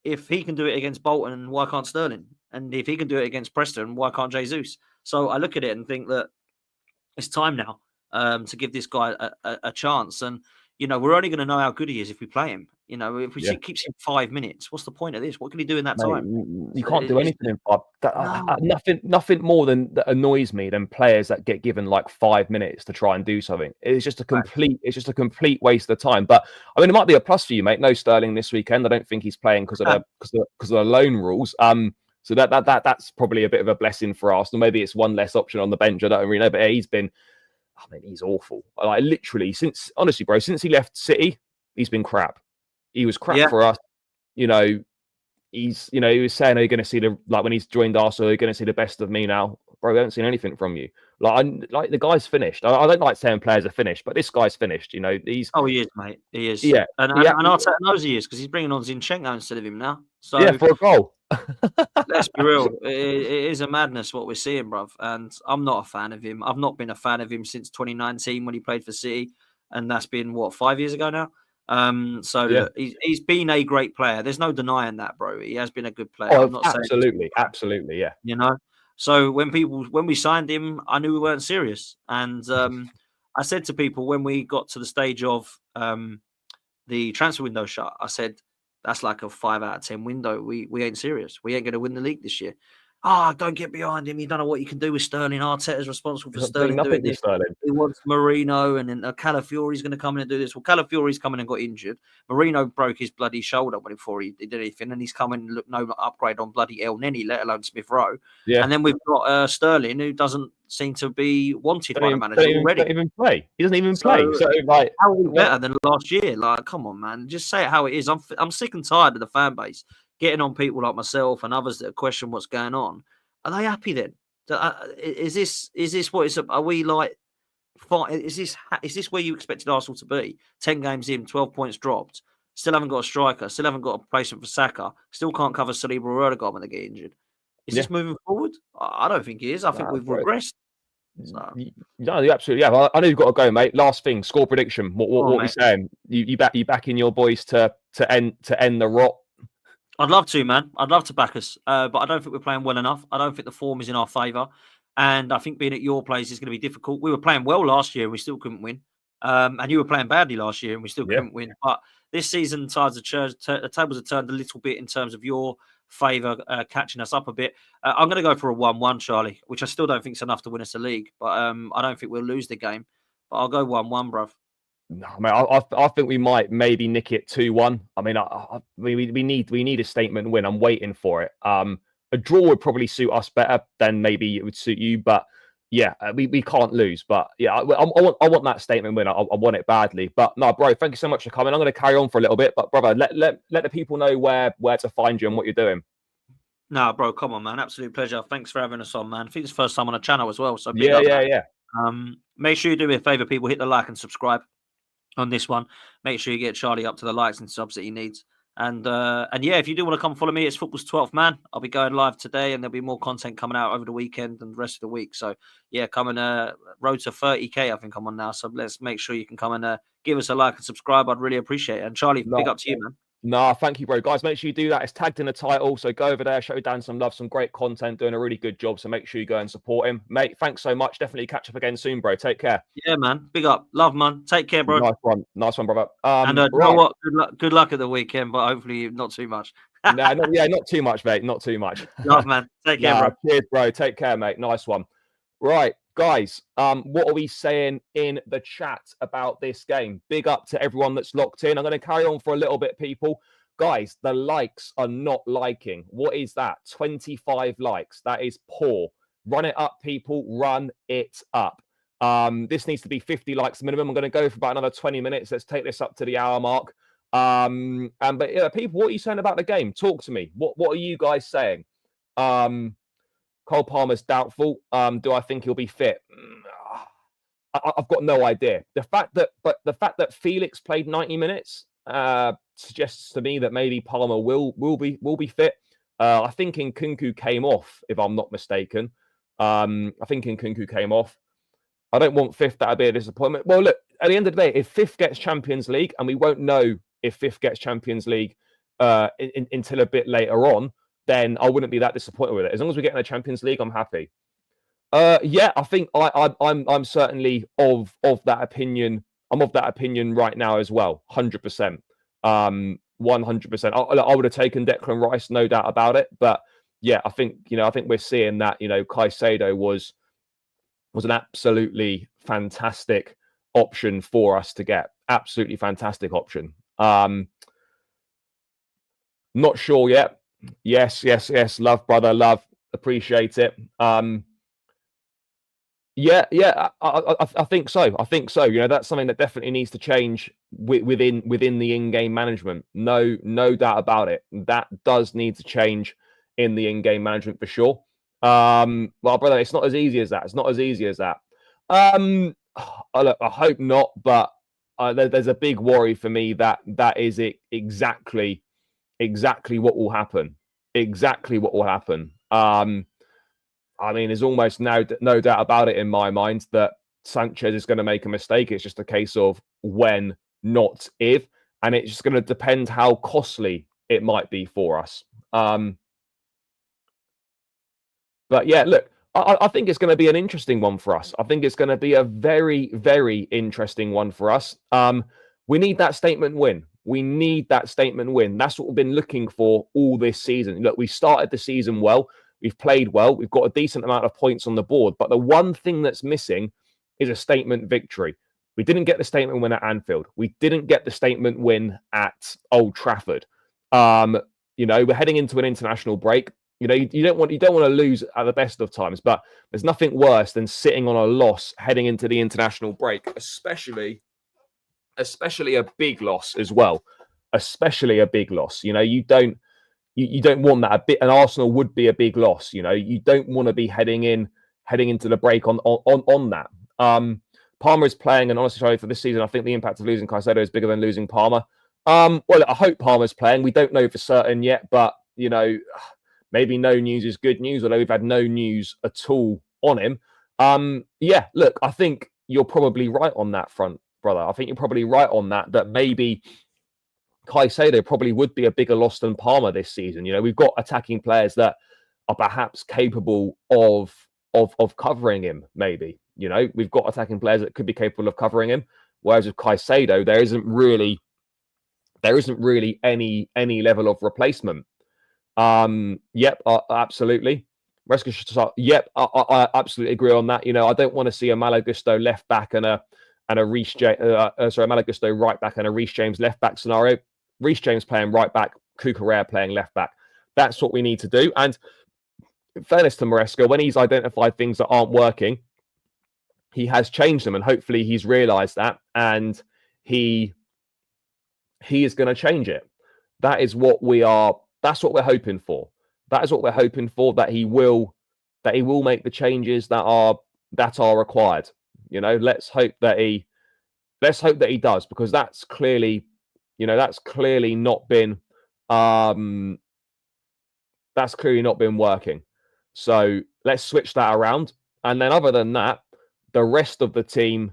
if he can do it against Bolton, why can't Sterling? And if he can do it against Preston, why can't Jesus? So I look at it and think that it's time now to give this guy a chance. And, you know, we're only going to know how good he is if we play him. You know, if we keeps him 5 minutes, what's the point of this? What can he do in that time? You can't do anything in 5. Nothing more that annoys me than players that get given like 5 minutes to try and do something. It's just a complete waste of time. But I mean, it might be a plus for you, mate. No Sterling this weekend. I don't think he's playing because of the loan rules. So that's probably a bit of a blessing for Arsenal. Maybe it's one less option on the bench. I don't really know, but he's been. I mean, he's awful. Like literally, since he left City, he's been crap. He was crap for us. You know, he was saying, "Are you going to see when he's joined Arsenal? Are you going to see the best of me now?" Bro, we haven't seen anything from you. Like the guy's finished. I don't like saying players are finished, but this guy's finished. You know, he is, mate. He is. Yeah, and Arteta knows he is because he's bringing on Zinchenko instead of him now. So yeah, for a goal. Let's be real. It is a madness what we're seeing, bruv. And I'm not a fan of him. I've not been a fan of him since 2019 when he played for City, and that's been 5 years ago now. Look, he's been a great player. There's no denying that, bro. He has been a good player. Oh, I'm not absolutely, yeah. You know, so when we signed him, I knew we weren't serious, and I said to people when we got to the stage of the transfer window shut, I said that's like a 5 out of 10 window. We ain't serious. We ain't going to win the league this year. Don't get behind him. You don't know what you can do with Sterling. Arteta's responsible for Sterling doing this. He wants Marino, and then Calafiori's going to come in and do this. Well, Calafiori's coming and got injured. Marino broke his bloody shoulder before he did anything, and he's coming and look no upgrade on bloody El Neni, let alone Smith Rowe. Yeah. And then we've got Sterling, who doesn't seem to be wanted by the manager already. Doesn't even play. He doesn't even play. So like, how are we better than last year? Like, come on, man. Just say it how it is. I'm sick and tired of the fan base getting on people like myself and others that question what's going on. Are they happy then? Is this what it's? Are we like? Is this where you expected Arsenal to be? 10 games in, 12 points dropped. Still haven't got a striker. Still haven't got a replacement for Saka. Still can't cover Saliba or Ødegaard when they get injured. Is this moving forward? I don't think it is. I think we've regressed. So. No, you absolutely. Yeah, I know you've got to go, mate. Last thing, score prediction. What are we saying? You backing your boys to end the rot? I'd love to, man. I'd love to back us, but I don't think we're playing well enough. I don't think the form is in our favour, and I think being at your place is going to be difficult. We were playing well last year and we still couldn't win, and you were playing badly last year and we still couldn't win. But this season, the tables have turned a little bit in terms of your favour, catching us up a bit. I'm going to go for a 1-1, Charlie, which I still don't think is enough to win us a league, but I don't think we'll lose the game. But I'll go 1-1, bruv. No, mate, I think we might maybe nick it 2-1. I mean, we need a statement win. I'm waiting for it. A draw would probably suit us better than maybe it would suit you, but yeah, we can't lose. But yeah, I want that statement win. I want it badly. But no, bro, thank you so much for coming. I'm going to carry on for a little bit, but brother, let the people know where to find you and what you're doing. No, bro, come on, man. Absolute pleasure. Thanks for having us on, man. I think it's the first time on the channel as well. So yeah. Make sure you do me a favor, people. Hit the like and subscribe on this one. Make sure you get Charlie up to the likes and subs that he needs. And yeah, if you do want to come follow me, it's Football's 12th Man. I'll be going live today, and there'll be more content coming out over the weekend and the rest of the week. So yeah, come and road to 30k. I think I'm on now. So let's make sure you can come and give us a like and subscribe. I'd really appreciate it. And Charlie, big up to you, man. Nah, thank you, bro. Guys, make sure you do that. It's tagged in the title. So go over there, show Dan some love, some great content, doing a really good job. So make sure you go and support him. Mate, thanks so much. Definitely catch up again soon, bro. Take care. Yeah, man. Big up. Love, man. Take care, bro. Nice one. Nice one, brother. And you know Right. what? Good luck at the weekend, but hopefully not too much. No, not too much, mate. Not too much. Love, man. Take care, bro. Cheers, bro. Take care, mate. Nice one. Right, guys. What are we saying in the chat about this game? Big up to everyone that's locked in. I'm going to carry on for a little bit, people. Guys, the likes are not liking. What is that? 25 likes. That is poor. Run it up, people. Run it up. This needs to be 50 likes minimum. I'm going to go for about another 20 minutes. Let's take this up to the hour mark. But yeah, people, what are you saying about the game? Talk to me. What are you guys saying? Cole Palmer's doubtful. Do I think he'll be fit? I've got no idea. The fact that Felix played 90 minutes suggests to me that maybe Palmer will be fit. I think Nkunku came off, if I'm not mistaken. I think Nkunku came off. I don't want fifth. That'd be a disappointment. Well, look, at the end of the day, if fifth gets Champions League, and we won't know if fifth gets Champions League until a bit later on, then I wouldn't be that disappointed with it. As long as we get in the Champions League, I'm happy. Yeah, I think I'm certainly of that opinion. I'm of that opinion right now as well, 100%, 100%. I would have taken Declan Rice, no doubt about it. But yeah, I think we're seeing that Caicedo was an absolutely fantastic option for us to get. Absolutely fantastic option. Not sure yet. Yes. Love, brother. Love. Appreciate it. Yeah. I think so. I think so. That's something that definitely needs to change within the in-game management. No doubt about it. That does need to change in the in-game management for sure. Well, brother, it's not as easy as that. It's not as easy as that. Look, I hope not, but there's a big worry for me that is it exactly what will happen. Exactly what will happen. I mean, there's almost no doubt about it in my mind that Sanchez is going to make a mistake. It's just a case of when, not if, and it's just going to depend how costly it might be for us. But yeah, look, I think it's going to be an interesting one for us. I think it's going to be a very, very interesting one for us. We need that statement win. We need that statement win. That's what we've been looking for all this season. Look, we started the season well. We've played well. We've got a decent amount of points on the board. But the one thing that's missing is a statement victory. We didn't get the statement win at Anfield. We didn't get the statement win at Old Trafford. We're heading into an international break. You don't want to lose at the best of times, but there's nothing worse than sitting on a loss heading into the international break, especially a big loss as well. Especially a big loss. You don't want that. An Arsenal would be a big loss. You don't want to be heading into the break on that. Palmer is playing, and honestly, for this season, I think the impact of losing Caicedo is bigger than losing Palmer. Well, I hope Palmer's playing. We don't know for certain yet, but maybe no news is good news, although we've had no news at all on him. Yeah, look, I think you're probably right on that front, brother. I think you're probably right on that maybe Caicedo probably would be a bigger loss than Palmer this season. We've got attacking players that are perhaps capable of covering him, maybe. We've got attacking players that could be capable of covering him, whereas with Caicedo, there isn't really any level of replacement. Yep, absolutely. Maresca should start. Yep, I absolutely agree on that. I don't want to see a Malo Gusto left back and a Reece James, Malo Gusto right back and a Reece James left back scenario. Reece James playing right back, Cucurella playing left back. That's what we need to do. And in fairness to Maresca, when he's identified things that aren't working, he has changed them, and hopefully he's realised that, and he is going to change it. That is what we are. That's what we're hoping for. That is what we're hoping for. That he will make the changes that are required. Let's hope that he does, because that's clearly not been working. So let's switch that around. And then other than that, the rest of the team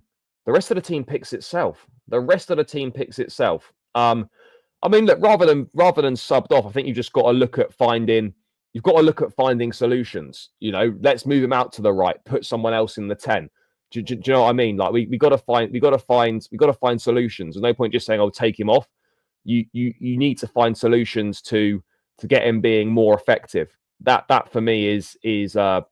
picks itself. I mean, look, rather than subbed off, I think you've just got to look at finding. You've got to look at finding solutions. You know, let's move him out to the right, put someone else in the 10. Do you know what I mean? Like we got to find solutions. There's no point just saying, "Oh, take him off." You need to find solutions to get him being more effective. That for me is far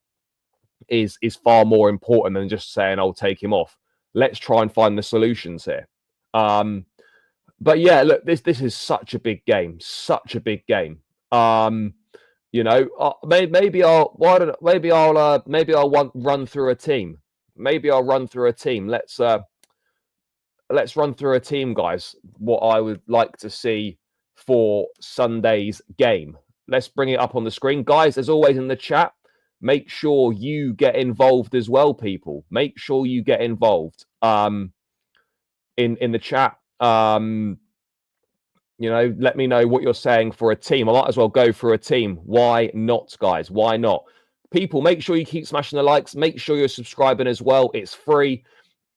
more important than just saying, "I'll take him off." Let's try and find the solutions here. But yeah, look, this is such a big game, such a big game. You know, maybe I'll run through a team. Maybe I'll run through a team. Let's run through a team, guys. What I would like to see for Sunday's game. Let's bring it up on the screen, guys. As always in the chat, make sure you get involved as well, people. Make sure you get involved. In the chat. You know, let me know what you're saying for a team. I might as well go for a team. Why not, guys? Why not? People, make sure you keep smashing the likes. Make sure you're subscribing as well. It's free.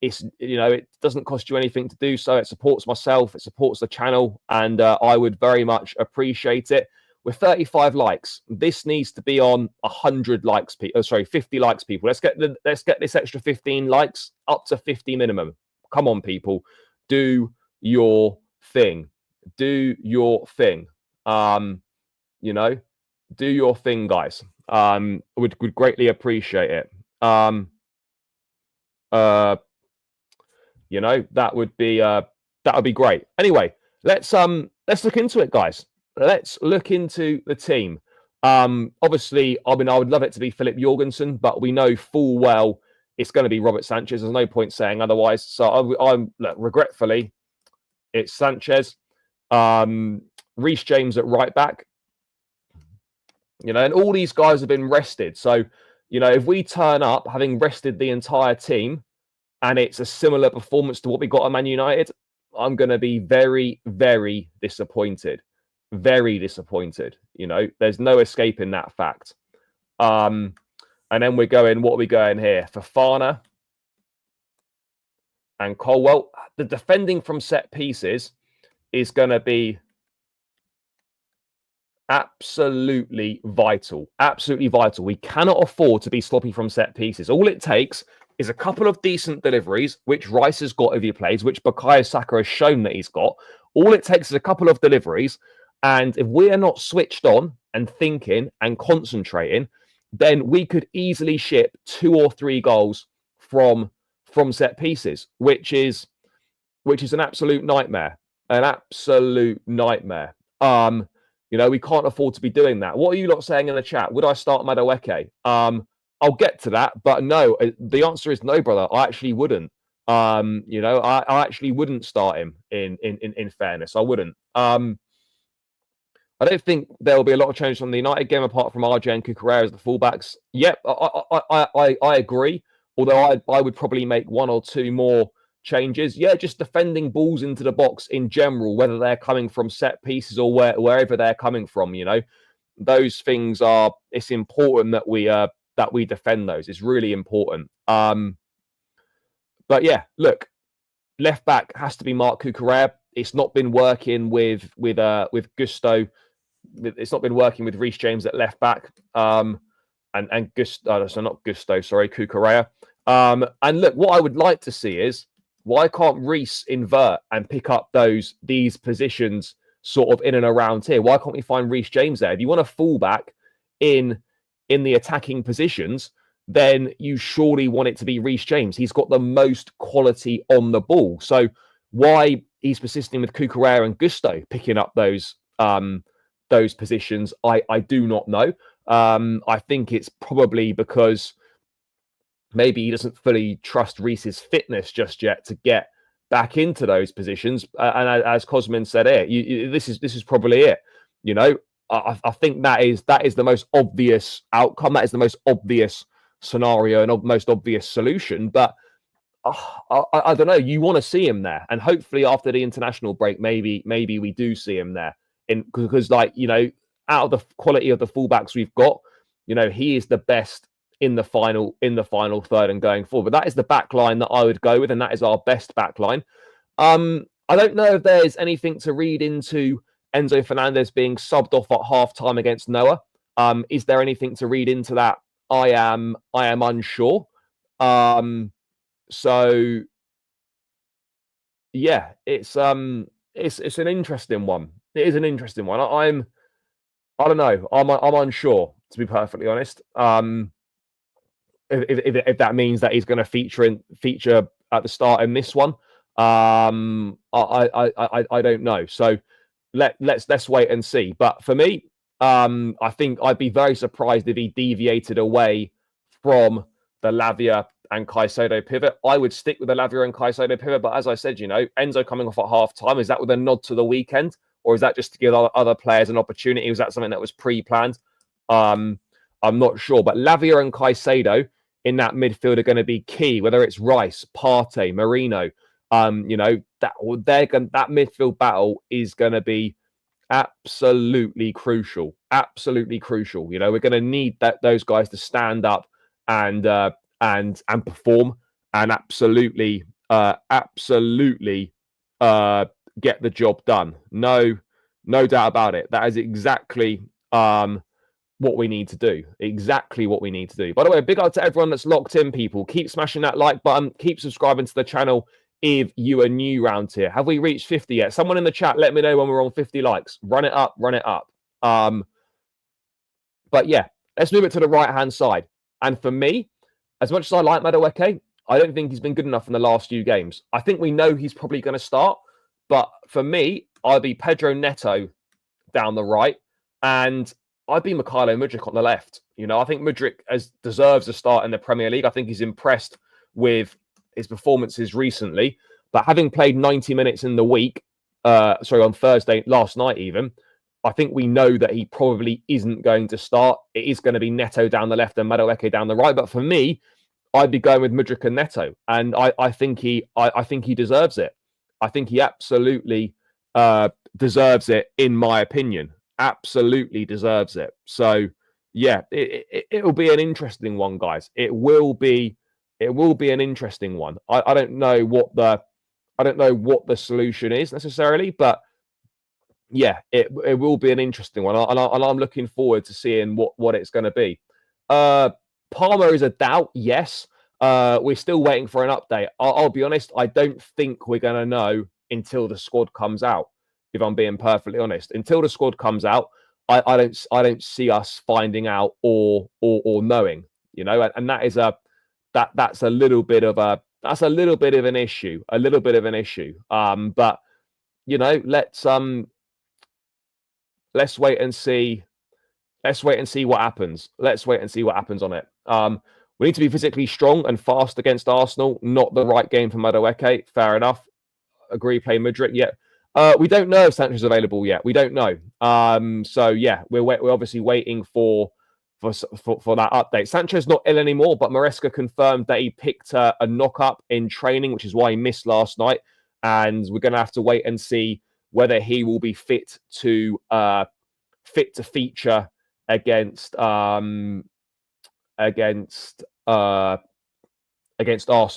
It's, you know, it doesn't cost you anything to do so. It supports myself. It supports the channel. And I would very much appreciate it. With 35 likes, this needs to be on 100 likes. 50 likes, people. Let's get this extra 15 likes up to 50 minimum. Come on, people. Do your thing. Do your thing. You know, do your thing, guys. Would greatly appreciate it. You know, that would be great. Anyway, let's look into it, guys. Let's look into the team. Obviously, I mean, I would love it to be Philip Jorgensen, but we know full well it's going to be Robert Sanchez. There's no point saying otherwise. So I'm look, regretfully, it's Sanchez. Reece James at right back, you know, and all these guys have been rested. So, you know, if we turn up having rested the entire team and it's a similar performance to what we got at Man United, I'm going to be very, very disappointed. Very disappointed. You know, there's no escaping that fact. And then what are we going here? Fofana and Colwell. The defending from set pieces is going to be absolutely vital. Absolutely vital. We cannot afford to be sloppy from set pieces. All it takes is a couple of decent deliveries, which Rice has got if he plays, which Bukayo Saka has shown that he's got. All it takes is a couple of deliveries. And if we are not switched on and thinking and concentrating, then we could easily ship 2 or 3 goals from set pieces, which is an absolute nightmare. An absolute nightmare. You know, we can't afford to be doing that. What are you lot saying in the chat? Would I start Madueke? I'll get to that, but no, the answer is no, brother. I actually wouldn't. You know, I actually wouldn't start him in fairness. I wouldn't. I don't think there will be a lot of change from the United game apart from RJ and Cucurella as the fullbacks. Yep, I agree. Although I would probably make 1 or 2 more changes. Yeah, just defending balls into the box in general, whether they're coming from set pieces or wherever they're coming from. You know, those things are. It's important that we defend those. It's really important. But yeah, look, left back has to be Marc Cucurella. It's not been working with Gusto. It's not been working with Reece James at left back. And Gusto, so not Gusto, sorry, Cucurella. And look, what I would like to see is, why can't Reece invert and pick up these positions sort of in and around here? Why can't we find Reece James there? If you want a fullback in the attacking positions, then you surely want it to be Reece James. He's got the most quality on the ball. So why he's persisting with Cucurella and Gusto picking up those positions, I do not know. I think it's probably because maybe he doesn't fully trust Reece's fitness just yet to get back into those positions. And as Cosmin said here, this is probably it. You know, I think that is the most obvious outcome. That is the most obvious scenario and most obvious solution. But I don't know. You want to see him there, and hopefully after the international break, maybe we do see him there. Because, like, you know, out of the quality of the fullbacks we've got, you know, he is the best in the final third and going forward. But that is the back line that I would go with, and that is our best back line. I don't know if there's anything to read into Enzo Fernandez being subbed off at half-time against Noah. Is there anything to read into that? I am unsure. So yeah, it's an interesting one. It is an interesting one. I don't know. I'm unsure, to be perfectly honest. If that means that he's going to feature at the start in this one, I don't know. So let's wait and see. But for me, I think I'd be very surprised if he deviated away from the Lavia and Caicedo pivot. I would stick with the Lavia and Caicedo pivot. But as I said, Enzo coming off at half time, is that with a nod to the weekend? Or is that just to give other players an opportunity? Was that something that was pre-planned? I'm not sure. But Lavia and Caicedo in that midfield are going to be key, whether it's Rice, Partey, Marino. That midfield battle is going to be absolutely crucial. Absolutely crucial. We're going to need those guys to stand up and perform and absolutely get the job done. No doubt about it. That is exactly what we need to do. Exactly what we need to do. By the way, big up to everyone that's locked in, people. Keep smashing that like button. Keep subscribing to the channel if you are new around here. Have we reached 50 yet? Someone in the chat, let me know when we're on 50 likes. Run it up. But yeah, let's move it to the right-hand side. And for me, as much as I like Madueke, I don't think he's been good enough in the last few games. I think we know he's probably going to start. But for me, I'd be Pedro Neto down the right. And I'd be Mykhailo Mudryk on the left. I think Mudryk deserves a start in the Premier League. I think he's impressed with his performances recently. But having played 90 minutes in the week, on Thursday, last night even, I think we know that he probably isn't going to start. It is going to be Neto down the left and Madueke down the right. But for me, I'd be going with Mudryk and Neto. And I think he deserves it. I think he absolutely deserves it, in my opinion. Absolutely deserves it. So yeah, it'll be an interesting one, guys. It will be an interesting one. I don't know what the solution is necessarily, but yeah, it will be an interesting one, and I'm looking forward to seeing what it's going to be. Palmer is a doubt, yes. We're still waiting for an update. I'll be honest, I don't think we're going to know until the squad comes out. If I'm being perfectly honest, until the squad comes out, I don't see us finding out or knowing. And that is that's a little bit of an issue. But let's wait and see. Let's wait and see what happens. Let's wait and see what happens on it. We need to be physically strong and fast against Arsenal. Not the right game for Madueke. Fair enough. Agree. Play Mudryk. Yeah. We don't know if Sanchez is available yet. We don't know. So yeah, we're obviously waiting for that update. Sanchez not ill anymore, but Maresca confirmed that he picked a knock-up in training, which is why he missed last night. And we're going to have to wait and see whether he will be fit to feature against Arsenal.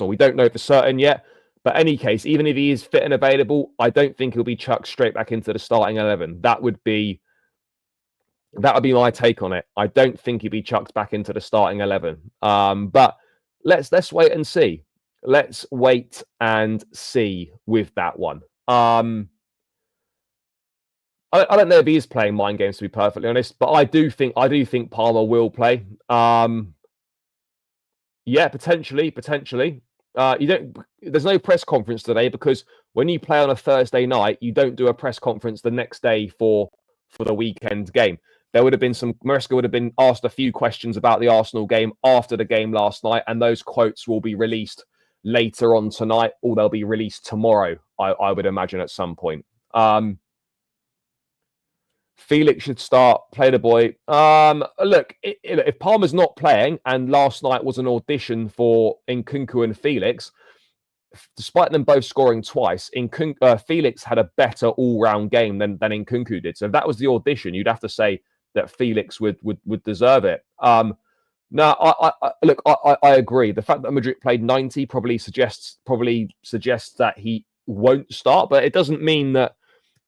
We don't know for certain yet. But any case, even if he is fit and available, I don't think he'll be chucked straight back into the starting 11. That would be my take on it. I don't think he'd be chucked back into the starting 11. But let's wait and see. Let's wait and see with that one. I don't know if he is playing mind games, to be perfectly honest, but I do think Palmer will play. Yeah, potentially. There's no press conference today because when you play on a Thursday night, you don't do a press conference the next day for the weekend game. There would have been Maresca would have been asked a few questions about the Arsenal game after the game last night, and those quotes will be released later on tonight, or they'll be released tomorrow, I would imagine, at some point. Felix should start. Play the boy. Look, if Palmer's not playing, and last night was an audition for Nkunku and Felix, despite them both scoring twice, Felix had a better all-round game than Nkunku did. So if that was the audition, you'd have to say that Felix would deserve it. I agree. The fact that Mudryk played 90 probably suggests that he won't start, but it doesn't mean that,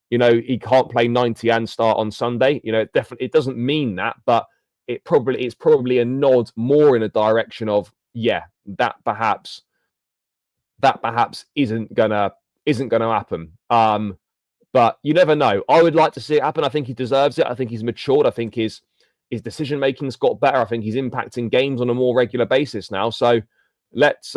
you know, he can't play 90 and start on Sunday. You know, it doesn't mean that, but it's probably a nod more in a direction of, yeah, that perhaps isn't gonna happen. But you never know. I would like to see it happen. I think he deserves it. I think he's matured. I think his decision making's got better. I think he's impacting games on a more regular basis now. So let's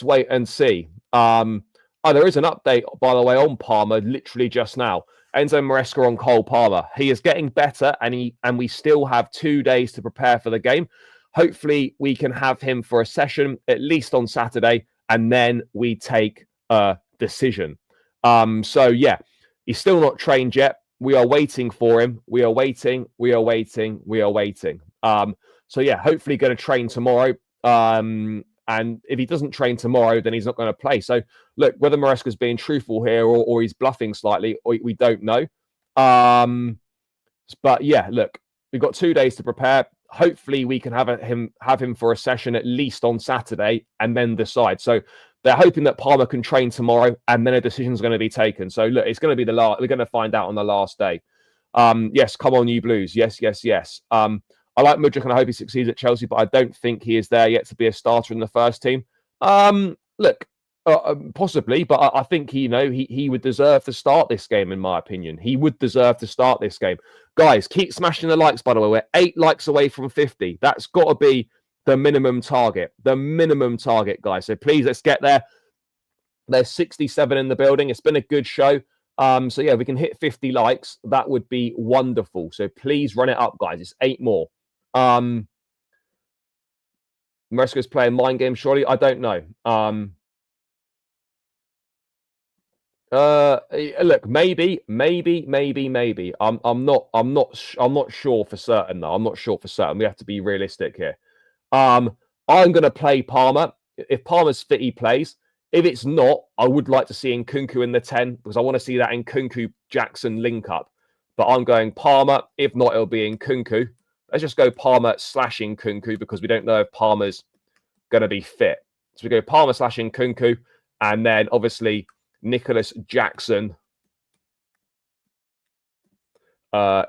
wait and see. There is an update, by the way, on Palmer literally just now. Enzo Maresca on Cole Palmer. He is getting better, and we still have 2 days to prepare for the game. Hopefully, we can have him for a session at least on Saturday, and then we take a decision. So yeah, he's still not trained yet. We are waiting for him. We are waiting. So yeah, hopefully going to train tomorrow. And if he doesn't train tomorrow, then he's not going to play. So look, whether Maresca's being truthful here or he's bluffing slightly, we don't know. But yeah, look, we've got 2 days to prepare. Hopefully we can have him for a session at least on Saturday and then decide. So they're hoping that Palmer can train tomorrow and then a decision's going to be taken. So look, it's going to be we're going to find out on the last day. Yes, come on, you Blues. Yes. I like Mudryk and I hope he succeeds at Chelsea, but I don't think he is there yet to be a starter in the first team. Look, possibly, but I think he would deserve to start this game, in my opinion. He would deserve to start this game. Guys, keep smashing the likes, by the way. We're 8 likes away from 50. That's got to be the minimum target. The minimum target, guys. So please, let's get there. There's 67 in the building. It's been a good show. So yeah, if we can hit 50 likes, that would be wonderful. So please run it up, guys. It's 8 more. Maresca's playing mind games, surely. I don't know. Look, maybe. I'm not sure for certain though. I'm not sure for certain. We have to be realistic here. I'm gonna play Palmer. If Palmer's fit, he plays. If it's not, I would like to see Nkunku in the 10 because I want to see that Nkunku Jackson link up. But I'm going Palmer. If not, it'll be Nkunku. Let's just go Palmer / Nkunku because we don't know if Palmer's going to be fit. So we go Palmer / Nkunku, and then obviously Nicholas Jackson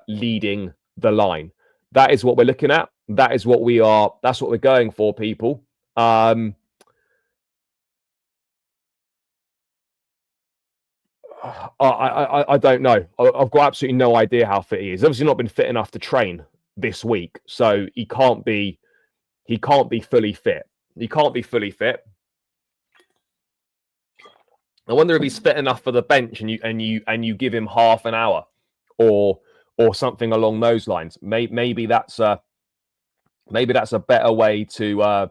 leading the line. That is what we're looking at. That is what we are. That's what we're going for, people. I don't know. I've got absolutely no idea how fit he is. Obviously not been fit enough to train this week, so he can't be fully fit. He can't be fully fit. I wonder if he's fit enough for the bench, and you give him half an hour, or something along those lines. Maybe that's a better way to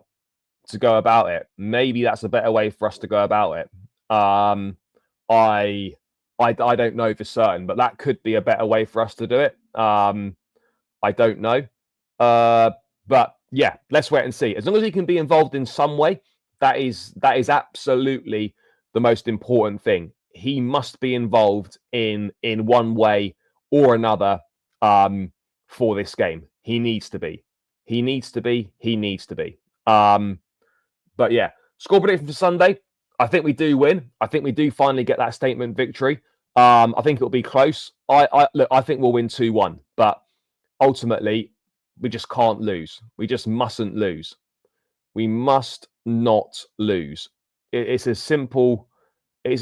go about it. Maybe that's a better way for us to go about it. I don't know for certain, but that could be a better way for us to do it. I don't know. But yeah, let's wait and see. As long as he can be involved in some way, that is absolutely the most important thing. He must be involved in one way or another for this game. He needs to be. But yeah, score prediction for Sunday. I think we do win. I think we do finally get that statement victory. I think it'll be close. I think we'll win 2-1, but ultimately we just can't lose. We just mustn't lose. We must not lose. It's as simple as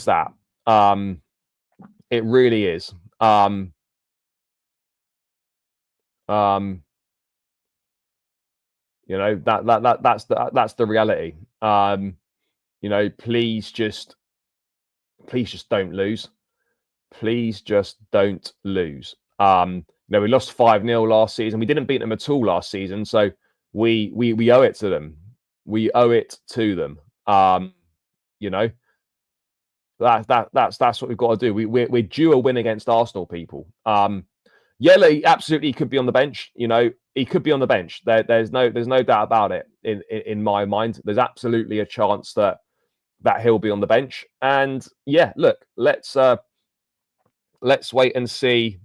that. It really is. You know, that's the reality. You know, please just don't lose. Please just don't lose. You know, we lost 5-0 last season. We didn't beat them at all last season, so we owe it to them. We owe it to them. You know, that's what we've got to do. We're due a win against Arsenal, people. Yeah, he absolutely could be on the bench. You know, he could be on the bench. There's no doubt about it in my mind. There's absolutely a chance that he'll be on the bench. And yeah, look, let's wait and see.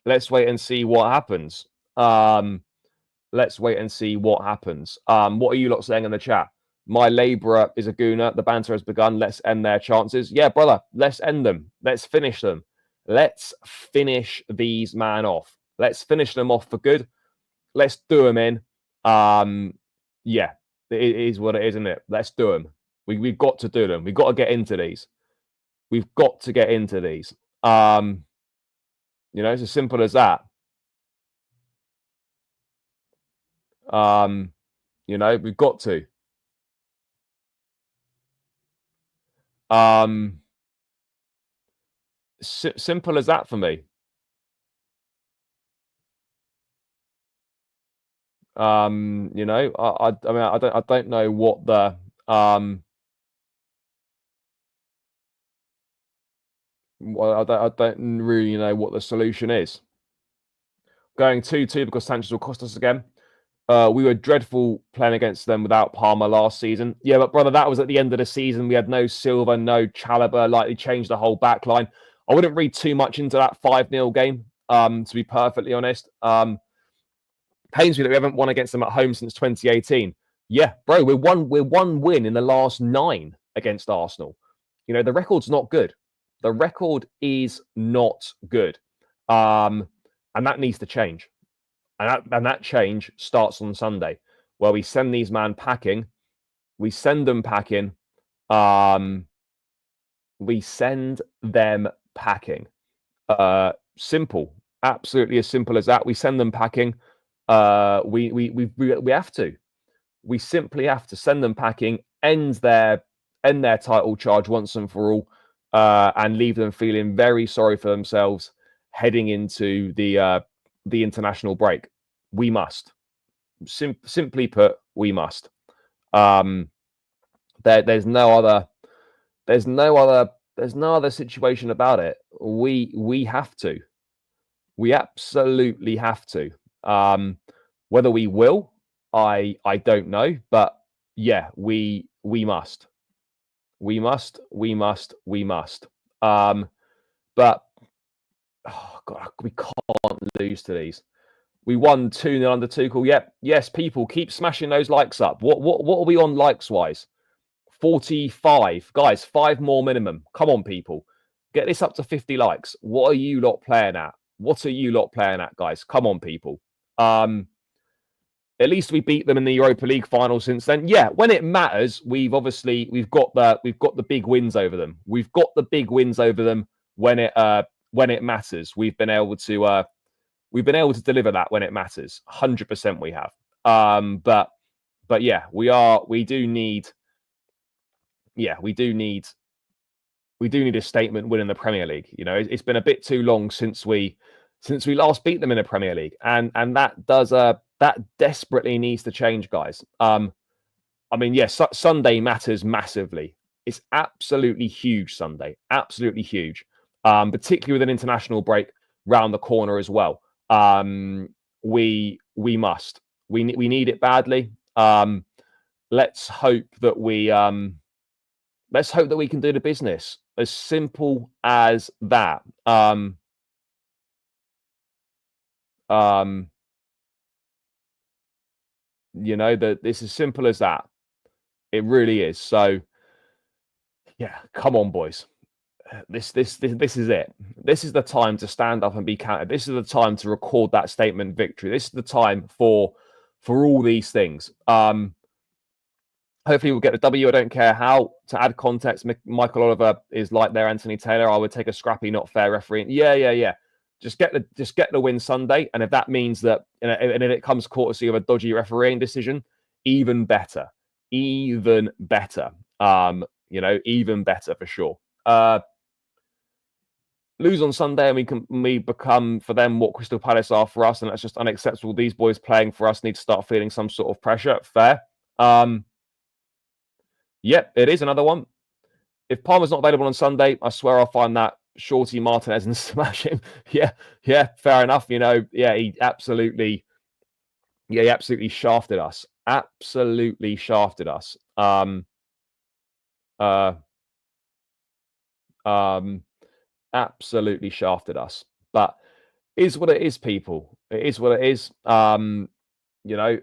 Let's wait and see what happens. Let's wait and see what happens. What are you lot saying in the chat? My labourer is a gooner. The banter has begun. Let's end their chances. Yeah, brother, let's end them. Let's finish them. Let's finish these man off. Let's finish them off for good. Let's do them in. Yeah, it is what it is, isn't it? Let's do them. We've got to do them. We've got to get into these. We've got to get into these. You know, it's as simple as that. You know, we've got to. Simple as that for me. You know, I mean, I don't know what the well, I don't really know what the solution is. Going 2-2 because Sanchez will cost us again. We were dreadful playing against them without Palmer last season. Yeah, but brother, that was at the end of the season. We had no Silva, no Chalobah. Like, they changed the whole back line. I wouldn't read too much into that 5-0 game, to be perfectly honest. Pains me that we haven't won against them at home since 2018. Yeah, bro, we're one win in the last 9 against Arsenal. You know, the record's not good. The record is not good. And that needs to change. And that change starts on Sunday, where we send these men packing. We send them packing. We send them packing. Simple. Absolutely as simple as that. We send them packing. We have to. We simply have to send them packing, end their title charge once and for all, and leave them feeling very sorry for themselves heading into the international break. We must. Simply put, we must. There's no other situation about it. We have to. We absolutely have to. Whether we will, I don't know, but yeah, we must. We must. But oh God, we can't lose to these. We won 2-0 under Tuchel. Yep. Yes, people, keep smashing those likes up. What are we on likes wise? 45. Guys, 5 more minimum. Come on, people. Get this up to 50 likes. What are you lot playing at? What are you lot playing at, guys? Come on, people. At least we beat them in the Europa League final since then. Yeah, when it matters, we've got the big wins over them. We've got the big wins over them when it matters. We've been able to deliver that when it matters. 100% we have. But yeah, we do need a statement win in the Premier League. You know, it's been a bit too long since we last beat them in the Premier League, and that desperately needs to change, guys. I mean, yes, Sunday matters massively. It's absolutely huge Sunday, absolutely huge, particularly with an international break round the corner as well. We must. We need it badly. Let's hope that we can do the business. As simple as that. You know, that it's as simple as that. It really is. So yeah, come on, boys. This is it. This is the time to stand up and be counted. This is the time to record that statement victory. This is the time for all these things. Hopefully we'll get the W. I don't care how. To add context, Michael Oliver is like their Anthony Taylor. I would take a scrappy, not fair referee. Yeah. Just get the win Sunday, and if that means that, you know, and if it comes courtesy of a dodgy refereeing decision, even better. Even better. You know, even better for sure. Lose on Sunday and we become for them what Crystal Palace are for us, and that's just unacceptable. These boys playing for us need to start feeling some sort of pressure. Fair. Yep, it is another one. If Palmer's not available on Sunday, I swear I'll find that Shorty Martinez and smash him. Yeah, fair enough. You know, yeah, he absolutely shafted us. Absolutely shafted us. Absolutely shafted us. But is what it is, people. It is what it is. You know,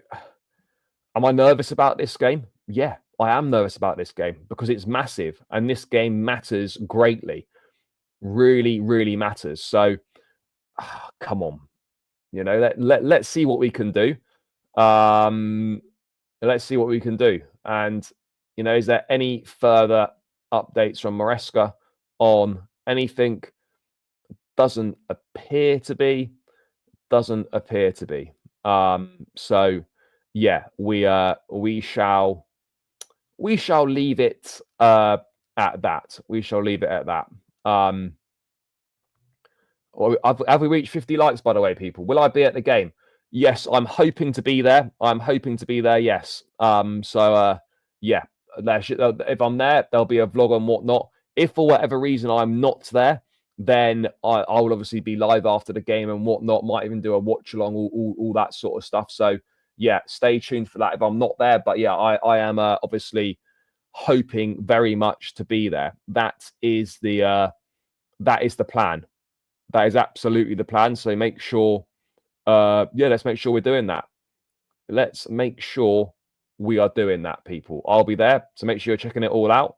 am I nervous about this game? Yeah, nervous about this game because it's massive and this game matters greatly. Really, really matters. So, come on. You know, let's see what we can do. Let's see what we can do. And, you know, is there any further updates from Maresca on anything? Doesn't appear to be. Doesn't appear to be. So, yeah, we shall leave it at that. We shall leave it at that. Have we reached 50 likes, by the way, people? Will I be at the game? Yes, I'm hoping to be there. Yes. Yeah. If I'm there, there'll be a vlog and whatnot. If for whatever reason I'm not there, then I will obviously be live after the game and whatnot. Might even do a watch along, all that sort of stuff. So yeah, stay tuned for that if I'm not there. But yeah, I am obviously hoping very much to be there. That is the plan. That is absolutely the plan. So make sure, let's make sure we're doing that. Let's make sure we are doing that, people. I'll be there, so make sure you're checking it all out.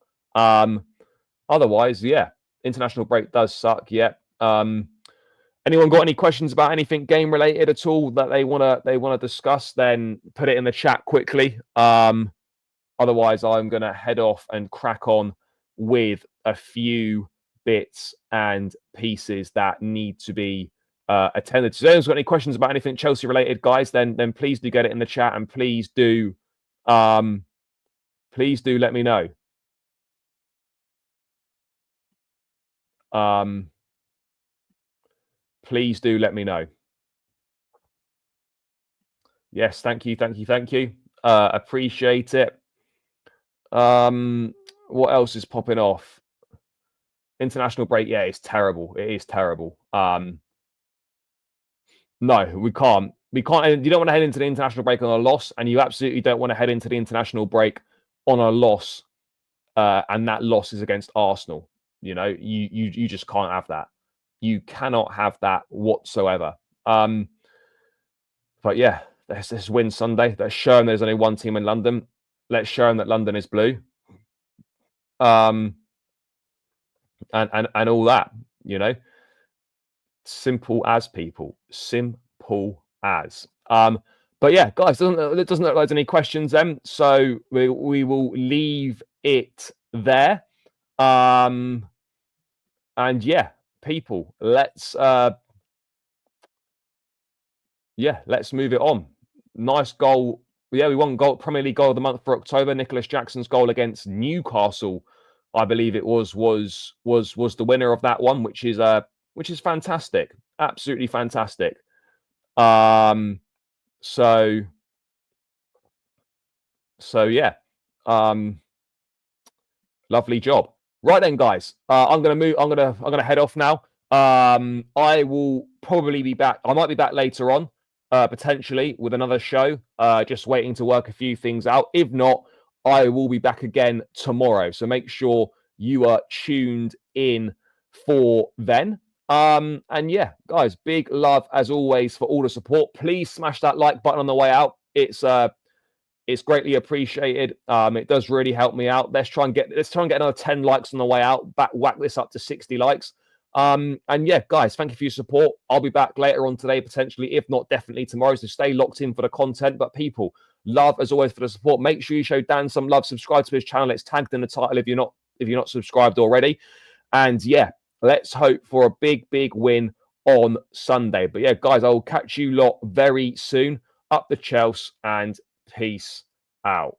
Otherwise, yeah, international break does suck. Yeah. Anyone got any questions about anything game related at all that they wanna discuss? Then put it in the chat quickly. Otherwise, I'm gonna head off and crack on with a few bits and pieces that need to be attended to. So if anyone's got any questions about anything Chelsea related, guys, then please do get it in the chat and please do let me know. Please do let me know. Yes, thank you. Appreciate it. What else is popping off? International break, yeah, it's terrible. It is terrible. No, we can't. You don't want to head into the international break on a loss, and you absolutely don't want to head into the international break on a loss, and that loss is against Arsenal. You know, you just can't have that. You cannot have that whatsoever. But yeah, let's win Sunday. Let's show them there's only one team in London. Let's show them that London is blue. And all that, you know. Simple as, people. Simple as. But yeah, guys, it doesn't look like there's any questions then. So we will leave it there. And yeah, people, let's move it on. Nice goal. Yeah, we won Premier League goal of the month for October. Nicholas Jackson's goal against Newcastle, I believe it was the winner of that one, which is fantastic. Absolutely fantastic. So yeah. Lovely job. Right then, guys. I'm gonna head off now. I will probably be back. I might be back later on, potentially with another show. Just waiting to work a few things out. If not, I will be back again tomorrow. So make sure you are tuned in for then. And yeah, guys, big love as always for all the support. Please smash that like button on the way out. It's greatly appreciated. It does really help me out. Let's try and get another 10 likes on the way out. Whack this up to 60 likes. And yeah, guys, thank you for your support. I'll be back later on today, potentially, if not definitely tomorrow. So stay locked in for the content. But people, love as always for the support. Make sure you show Dan some love. Subscribe to his channel. It's tagged in the title if you're not subscribed already. And yeah, let's hope for a big win on Sunday. But yeah, guys, I will catch you lot very soon. Up the Chelsea and peace out.